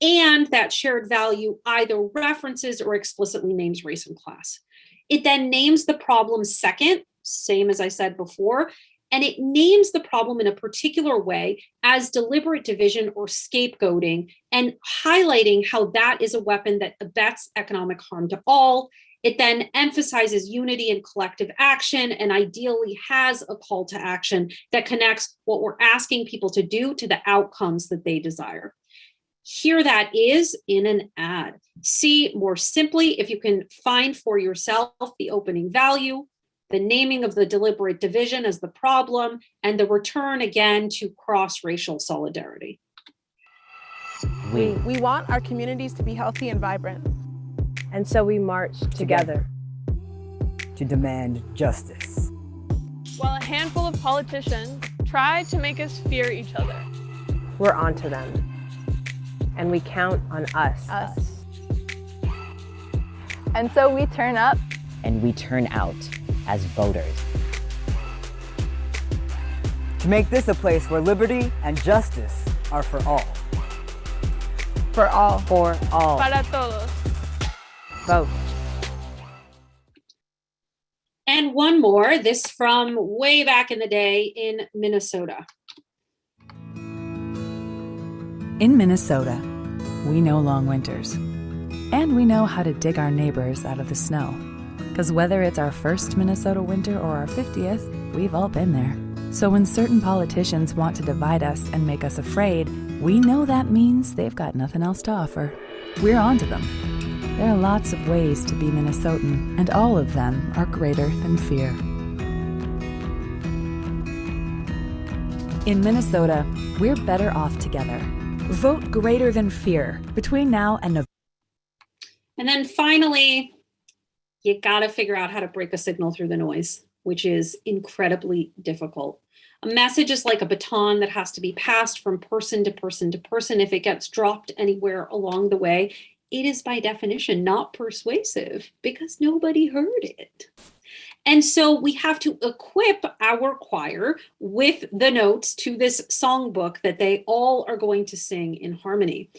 and that shared value either references or explicitly names race and class. It then names the problem second, same as I said before, and it names the problem in a particular way as deliberate division or scapegoating, and highlighting how that is a weapon that abets economic harm to all. It then emphasizes unity and collective action, and ideally has a call to action that connects what we're asking people to do to the outcomes that they desire. Here that is in an ad. See more simply, if you can find for yourself the opening value, the naming of the deliberate division as the problem, and the return again to cross-racial solidarity. We want our communities to be healthy and vibrant. And so we march together to demand justice. While a handful of politicians try to make us fear each other, we're onto them. And we count on us. And so we turn up. And we turn out as voters. To make this a place where liberty and justice are for all. For all. For all. Para todos. Vote. And one more, this from way back in the day in Minnesota. In Minnesota, we know long winters. And we know how to dig our neighbors out of the snow. Because whether it's our first Minnesota winter or our 50th, we've all been there. So when certain politicians want to divide us and make us afraid, we know that means they've got nothing else to offer. We're on to them. There are lots of ways to be Minnesotan, and all of them are greater than fear. In Minnesota, we're better off together. Vote greater than fear between now and November. And then finally, you got to figure out how to break a signal through the noise, which is incredibly difficult. A message is like a baton that has to be passed from person to person to person. If it gets dropped anywhere along the way, it is by definition not persuasive because nobody heard it. And so we have to equip our choir with the notes to this songbook that they all are going to sing in harmony.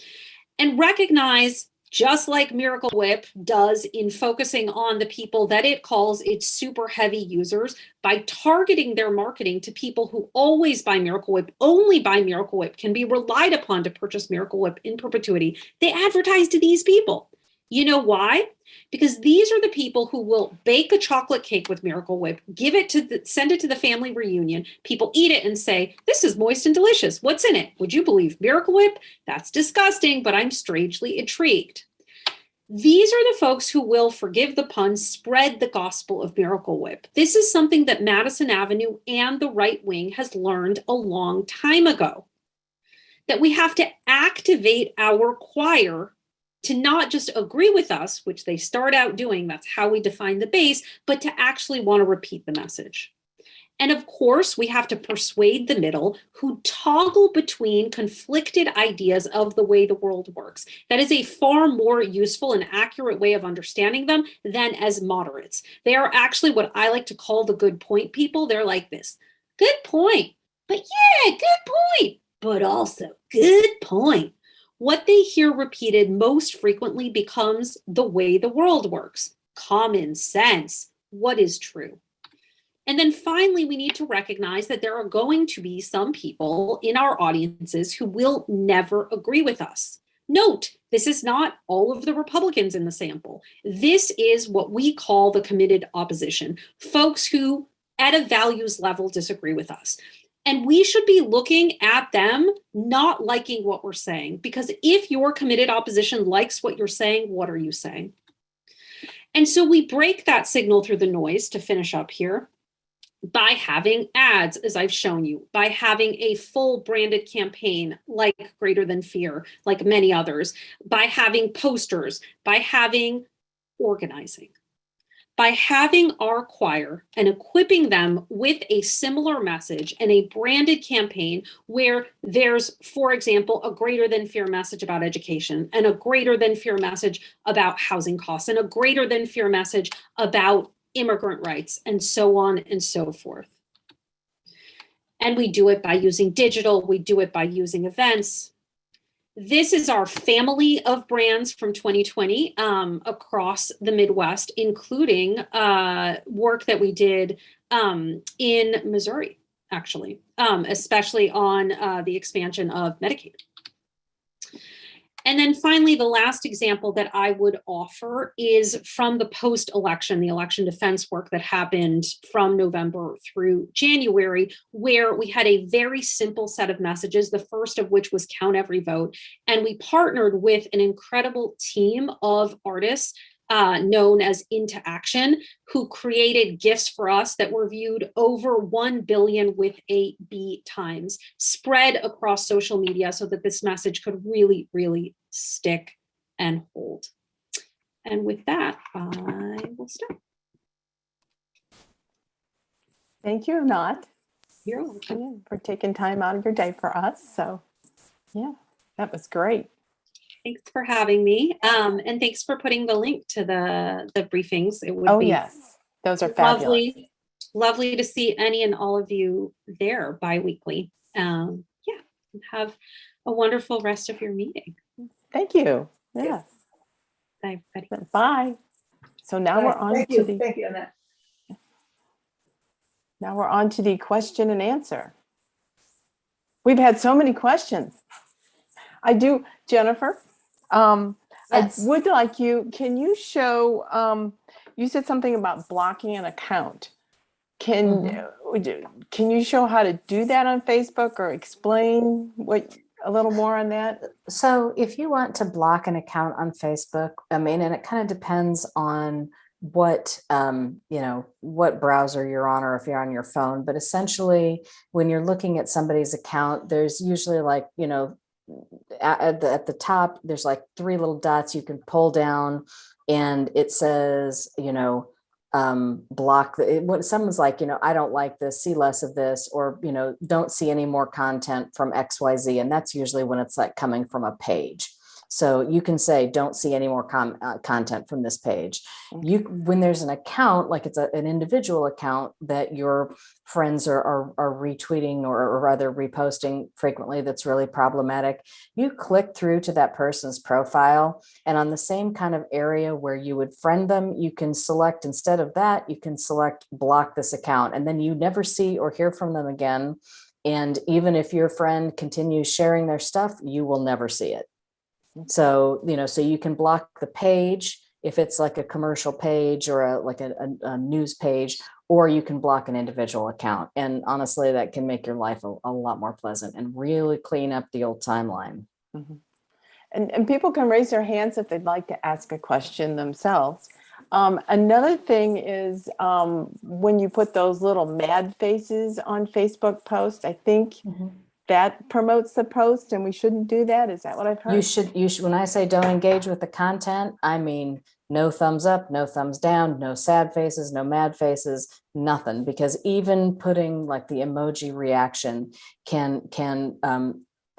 And recognize, just like Miracle Whip does in focusing on the people that it calls its super heavy users, by targeting their marketing to people who always buy Miracle Whip, only buy Miracle Whip, can be relied upon to purchase Miracle Whip in perpetuity, they advertise to these people. You know why? Because these are the people who will bake a chocolate cake with Miracle Whip, send it to the family reunion. People eat it and say, "This is moist and delicious. What's in it? Would you believe Miracle Whip? That's disgusting, but I'm strangely intrigued." These are the folks who will, forgive the pun, spread the gospel of Miracle Whip. This is something that Madison Avenue and the right wing has learned a long time ago, that we have to activate our choir to not just agree with us, which they start out doing, that's how we define the base, but to actually want to repeat the message. And of course, we have to persuade the middle, who toggle between conflicted ideas of the way the world works. That is a far more useful and accurate way of understanding them than as moderates. They are actually what I like to call the good point people. They're like this: good point, but yeah, good point, but also good point. What they hear repeated most frequently becomes the way the world works. Common sense. What is true? And then finally, we need to recognize that there are going to be some people in our audiences who will never agree with us. Note, this is not all of the Republicans in the sample. This is what we call the committed opposition, folks who at a values level disagree with us. And we should be looking at them not liking what we're saying, because if your committed opposition likes what you're saying, what are you saying? And so we break that signal through the noise to finish up here by having ads, as I've shown you, by having a full branded campaign like Greater Than Fear, like many others, by having posters, by having organizing, by having our choir and equipping them with a similar message and a branded campaign where there's, for example, a Greater Than Fear message about education, and a Greater Than Fear message about housing costs, and a Greater Than Fear message about immigrant rights, and so on and so forth. And we do it by using digital, we do it by using events. This is our family of brands from 2020 across the Midwest, including work that we did in Missouri, actually, especially on the expansion of Medicaid. And then finally, the last example that I would offer is from the post-election, the election defense work that happened from November through January, where we had a very simple set of messages, the first of which was count every vote. And we partnered with an incredible team of artists known as Into Action, who created GIFs for us that were viewed over 1 billion with a B times, spread across social media so that this message could really, really stick and hold. And with that, I will stop. Thank you, Anat. You're welcome. For taking time out of your day for us. So yeah, that was great. Thanks for having me. And thanks for putting the link to the briefings. It would be yes, those are fabulous. Lovely to see any and all of you there bi-weekly. Yeah, have a wonderful rest of your meeting. Thank you. Yes. Bye, everybody. Bye. So now we're on Thank to you. the Thank you, Annette. now we're on to the question and answer. We've had so many questions. I do, Jennifer. Yes. I would like you, can you show, you said something about blocking an account. Can you show how to do that on Facebook, or explain a little more on that? So if you want to block an account on Facebook, I mean, and it kind of depends on what, what browser you're on, or if you're on your phone, but essentially when you're looking at somebody's account, there's usually like, at the top, there's like 3 little dots you can pull down, and it says, block when someone's like, I don't like this, see less of this, or, don't see any more content from XYZ. And that's usually when it's like coming from a page. So you can say, don't see any more content from this page. When there's an account, like it's an individual account that your friends are retweeting or rather reposting frequently, that's really problematic, you click through to that person's profile, and on the same kind of area where you would friend them, you can select, instead of that, you can select block this account, and then you never see or hear from them again. And even if your friend continues sharing their stuff, you will never see it. So, so you can block the page if it's like a commercial page or a news page, or you can block an individual account. And honestly, that can make your life a lot more pleasant and really clean up the old timeline. And people can raise their hands if they'd like to ask a question themselves. Another thing is when you put those little mad faces on Facebook posts, I think that promotes the post and we shouldn't do that. Is that what I've heard? You should, when I say don't engage with the content, I mean, no thumbs up, no thumbs down, no sad faces, no mad faces, nothing. Because even putting like the emoji reaction can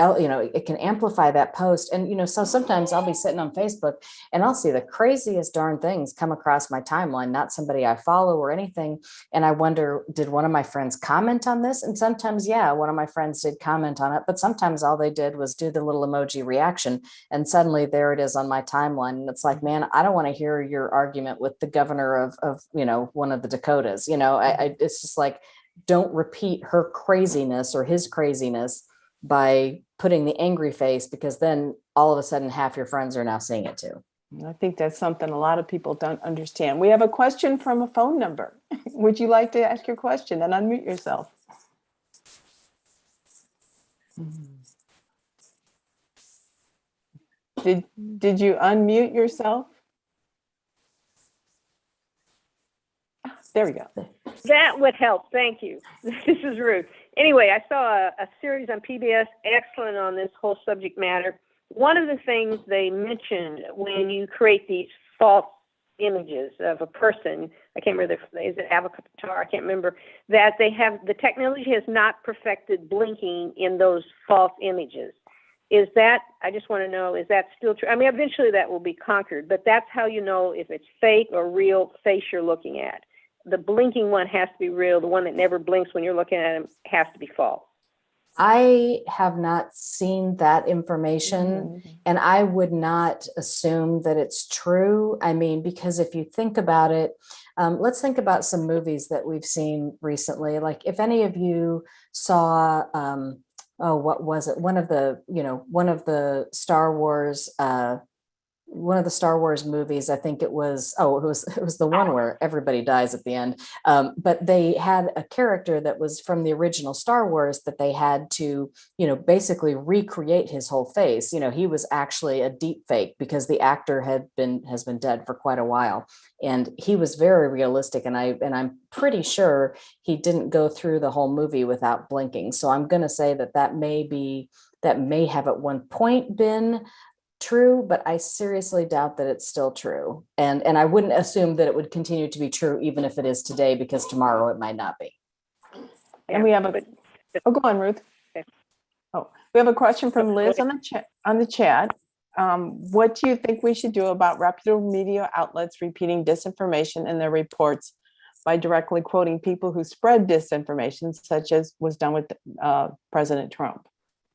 it can amplify that post. And, so sometimes I'll be sitting on Facebook and I'll see the craziest darn things come across my timeline, not somebody I follow or anything. And I wonder, did one of my friends comment on this? And sometimes, yeah, one of my friends did comment on it, but sometimes all they did was do the little emoji reaction. And suddenly there it is on my timeline. And it's like, man, I don't want to hear your argument with the governor of one of the Dakotas. It's just like, don't repeat her craziness or his craziness by putting the angry face, because then all of a sudden half your friends are now seeing it too. I think that's something a lot of people don't understand. We have a question from a phone number. Would you like to ask your question and unmute yourself? Did you unmute yourself? There we go. That would help. Thank you. This is Ruth. Anyway, I saw a series on PBS, excellent on this whole subject matter. One of the things they mentioned when you create these false images of a person, I can't remember, is it Avatar? I can't remember, that the technology has not perfected blinking in those false images. Is that, I just want to know, is that still true? I mean, eventually that will be conquered, but that's how you know if it's fake or real face you're looking at. The blinking one has to be real. The one that never blinks when you're looking at him has to be false. I have not seen that information, and I would not assume that it's true. I mean, because if you think about it, let's think about some movies that we've seen recently. Like if any of you saw, what was it? One of the Star Wars, one of the Star Wars movies, I think it was the one where everybody dies at the end. But they had a character that was from the original Star Wars that they had to, basically recreate his whole face. He was actually a deep fake because the actor has been dead for quite a while. And he was very realistic. And I'm pretty sure he didn't go through the whole movie without blinking. So I'm going to say that may have at one point been true, but I seriously doubt that it's still true. And I wouldn't assume that it would continue to be true even if it is today, because tomorrow it might not be. And we have go on, Ruth. Okay. We have a question from Liz on the chat. What do you think we should do about reputable media outlets repeating disinformation in their reports by directly quoting people who spread disinformation, such as was done with President Trump?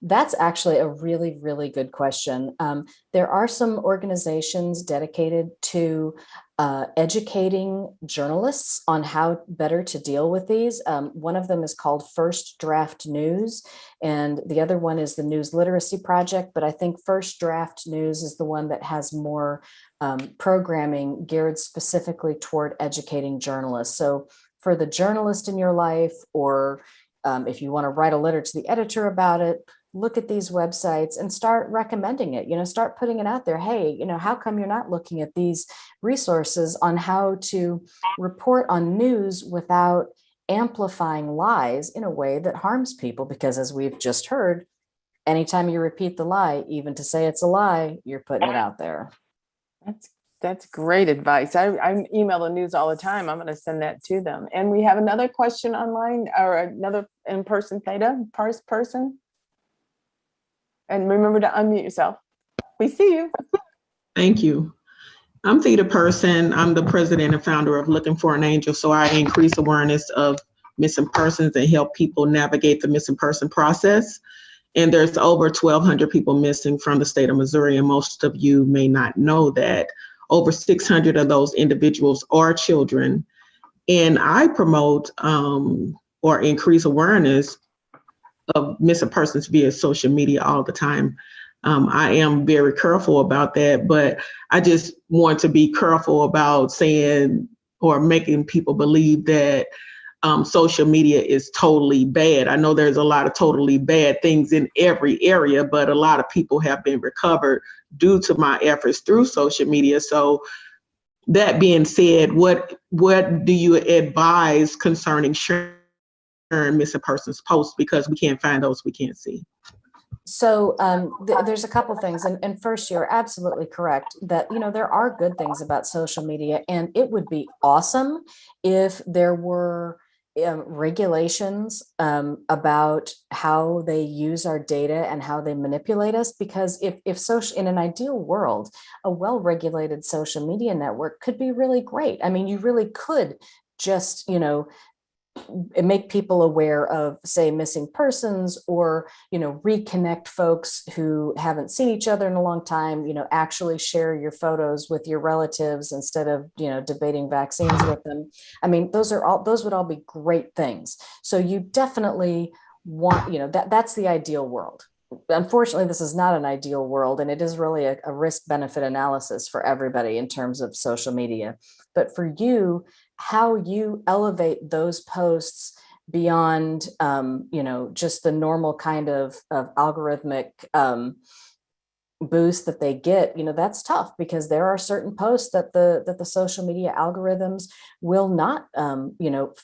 That's actually a really, really good question. There are some organizations dedicated to educating journalists on how better to deal with these. One of them is called First Draft News, and the other one is the News Literacy Project. But I think First Draft News is the one that has more programming geared specifically toward educating journalists. So for the journalist in your life, or if you want to write a letter to the editor about it, look at these websites and start recommending it, start putting it out there. Hey, how come you're not looking at these resources on how to report on news without amplifying lies in a way that harms people? Because as we've just heard, anytime you repeat the lie, even to say it's a lie, you're putting it out there. That's great advice. I email the news all the time. I'm going to send that to them. And we have another question online, or another in-person person. And remember to unmute yourself. We see you. Thank you. I'm Theta Person. I'm the president and founder of Looking for an Angel. So I increase awareness of missing persons and help people navigate the missing person process. And there's over 1,200 people missing from the state of Missouri. And most of you may not know that. Over 600 of those individuals are children. And I promote or increase awareness of missing persons via social media all the time. I am very careful about that, but I just want to be careful about saying or making people believe that social media is totally bad. I know there's a lot of totally bad things in every area, but a lot of people have been recovered due to my efforts through social media. So that being said, what do you advise concerning sharing missing persons posts, because we can't find those, we can't see? So there's a couple things. And first, you're absolutely correct that, there are good things about social media, and it would be awesome if there were regulations about how they use our data and how they manipulate us. Because if social, in an ideal world, a well-regulated social media network could be really great. I mean, you really could just, make people aware of, say, missing persons, or, reconnect folks who haven't seen each other in a long time, actually share your photos with your relatives instead of, debating vaccines with them. I mean, those would all be great things. So you definitely want, that's the ideal world. Unfortunately, this is not an ideal world, and it is really a risk-benefit analysis for everybody in terms of social media. But for you, how you elevate those posts beyond, just the normal kind of algorithmic boost that they get, that's tough, because there are certain posts that the social media algorithms will not,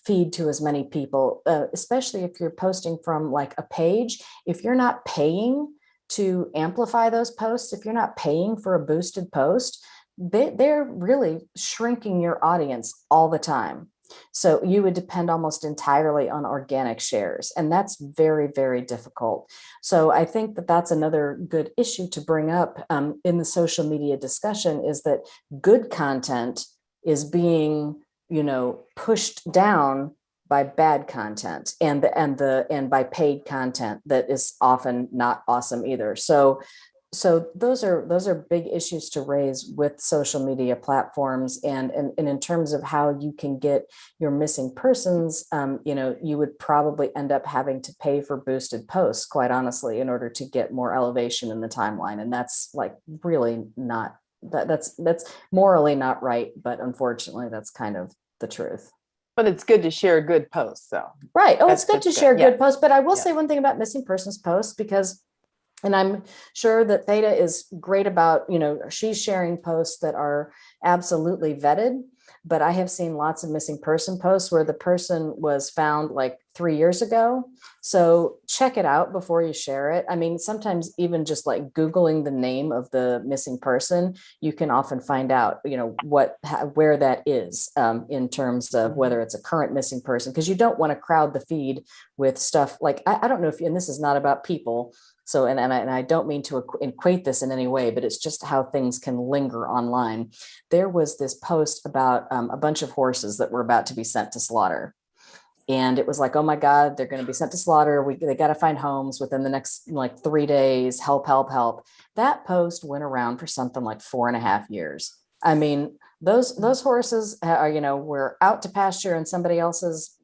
feed to as many people, especially if you're posting from like a page. If you're not paying to amplify those posts, if you're not paying for a boosted post, they're really shrinking your audience all the time. So you would depend almost entirely on organic shares, and that's very, very difficult. So I think that that's another good issue to bring up in the social media discussion, is that good content is being, pushed down by bad content, and by paid content that is often not awesome either. So those are big issues to raise with social media platforms, and in terms of how you can get your missing persons, you would probably end up having to pay for boosted posts, quite honestly, in order to get more elevation in the timeline, and that's like really not that's morally not right, but unfortunately, that's kind of the truth. But it's good to share good posts, though. Right. Oh, it's good to share good posts, but I will say one thing about missing persons posts, because. And I'm sure that Theta is great about, she's sharing posts that are absolutely vetted, but I have seen lots of missing person posts where the person was found like 3 years ago. So check it out before you share it. I mean, sometimes even just like Googling the name of the missing person, you can often find out, where that is in terms of whether it's a current missing person, because you don't want to crowd the feed with stuff like, I don't know if, and this is not about people. So, and I don't mean to equate this in any way, but it's just how things can linger online. There was this post about a bunch of horses that were about to be sent to slaughter. And it was like, oh my God, they're going to be sent to slaughter. They got to find homes within the next 3 days. Help, help, help. That post went around for something like 4.5 years. I mean, those horses are, were out to pasture in somebody else's,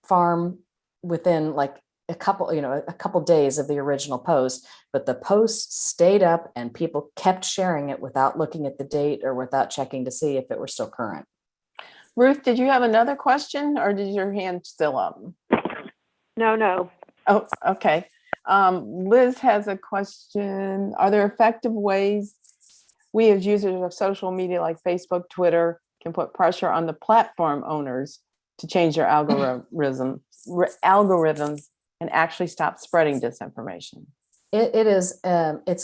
farm within like a couple days of the original post, but the post stayed up and people kept sharing it without looking at the date or without checking to see if it were still current. Ruth, did you have another question, or did your hand still up? No. Oh, okay. Liz has a question. Are there effective ways we as users of social media like Facebook, Twitter can put pressure on the platform owners to change their algorithms and actually stop spreading disinformation? It's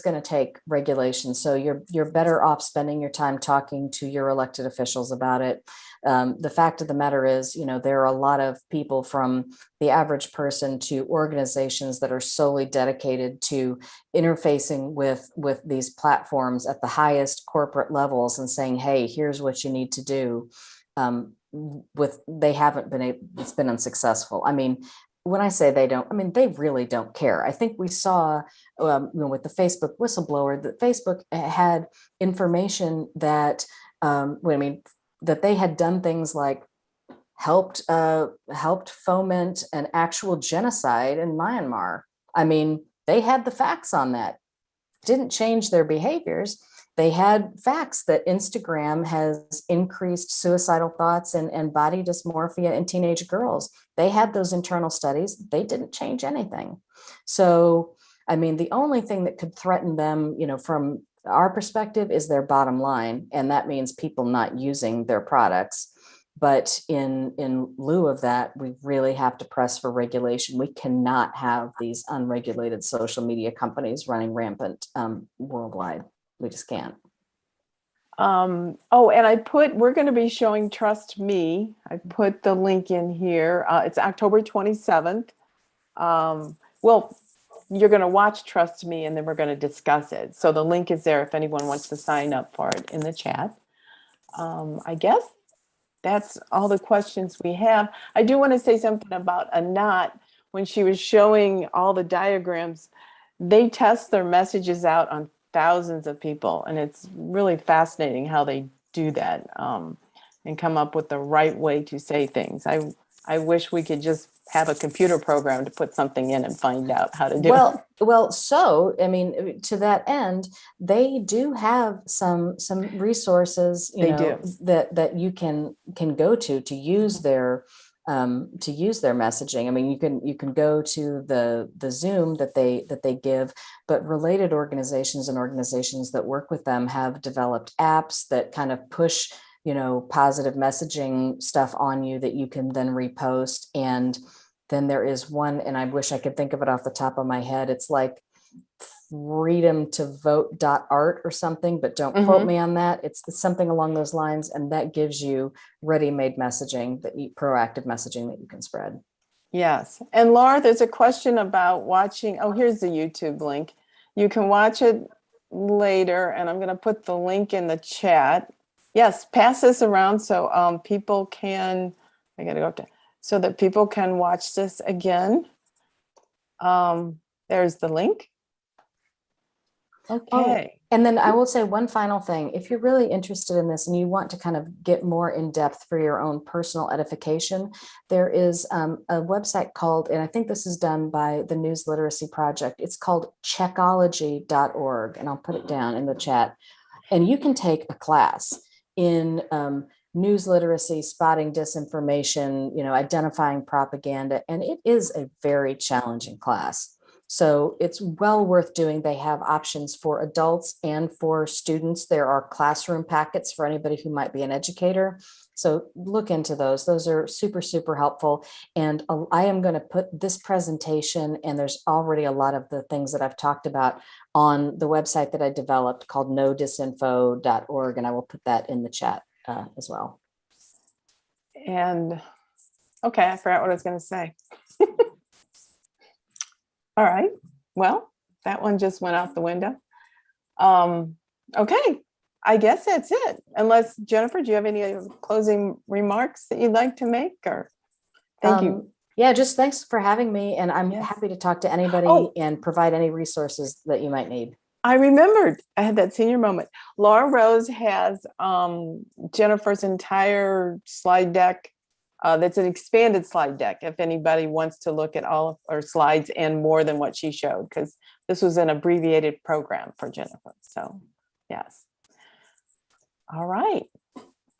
going to take regulation. So you're better off spending your time talking to your elected officials about it. The fact of the matter is, there are a lot of people, from the average person to organizations, that are solely dedicated to interfacing with these platforms at the highest corporate levels and saying, hey, here's what you need to do. They haven't been able, it's been unsuccessful. I mean, when I say they don't, I mean, they really don't care. I think we saw with the Facebook whistleblower that Facebook had information that, that they had done things like helped foment an actual genocide in Myanmar. I mean, they had the facts on that. Didn't change their behaviors. they had facts that Instagram has increased suicidal thoughts and body dysmorphia in teenage girls. They had those internal studies. They didn't change anything. So, I mean, the only thing that could threaten them, from our perspective, is their bottom line. And that means people not using their products. But in lieu of that, we really have to press for regulation. We cannot have these unregulated social media companies running rampant worldwide. We just can't. And we're going to be showing Trust Me. I put the link in here. It's October 27th. You're going to watch Trust Me, and then we're going to discuss it. So the link is there if anyone wants to sign up for it in the chat. I guess that's all the questions we have. I do want to say something about Anat. When she was showing all the diagrams, they test their messages out on thousands of people, and it's really fascinating how they do that and come up with the right way to say things. I wish we could just have a computer program to put something in and find out how to do it. Well, so, I mean, to that end, they do have some resources, that you can go to use their messaging. I mean, you can go to the Zoom that they give, but related organizations and organizations that work with them have developed apps that kind of push, positive messaging stuff on you that you can then repost. And then there is one, and I wish I could think of it off the top of my head. It's like freedomtovote.art or something, but don't quote me on that. It's something along those lines. And that gives you ready-made messaging, proactive messaging that you can spread. Yes. And Laura, there's a question about watching. Oh, here's the YouTube link. You can watch it later, and I'm going to put the link in the chat. Yes, pass this around so people can, I got to go up to, so that people can watch this again. There's the link. Okay. And then I will say one final thing. If you're really interested in this and you want to kind of get more in depth for your own personal edification, there is a website called, and I think this is done by the News Literacy Project. It's called checkology.org, and I'll put it down in the chat. And you can take a class in news literacy, spotting disinformation, identifying propaganda, and it is a very challenging class. So it's well worth doing. They have options for adults and for students. There are classroom packets for anybody who might be an educator. So look into those. Those are super, super helpful. And I am going to put this presentation, and there's already a lot of the things that I've talked about on the website that I developed called nodisinfo.org. And I will put that in the chat as well. And okay, I forgot what I was going to say. All right. Well, that one just went out the window. Okay. I guess that's it. Unless, Jennifer, do you have any closing remarks that you'd like to make? Or thank you. Yeah, just thanks for having me. And I'm happy to talk to anybody and provide any resources that you might need. I remembered. I had that senior moment. Laura Rose has Jennifer's entire slide deck. That's an expanded slide deck if anybody wants to look at all of her slides and more than what she showed, because this was an abbreviated program for Jennifer. So, yes. All right.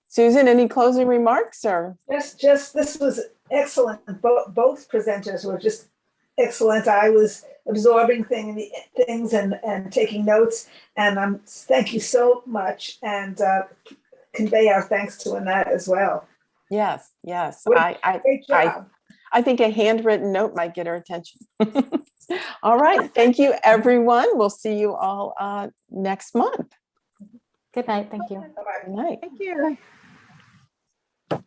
Susan, any closing remarks? Or just this was excellent. Both presenters were just excellent. I was absorbing things and taking notes, and thank you so much, and convey our thanks to Anat as well. Yes, yes. Great job. I think a handwritten note might get her attention. All right. Thank you, everyone. We'll see you all next month. Good night. Thank you. Bye-bye. Good night. Thank you.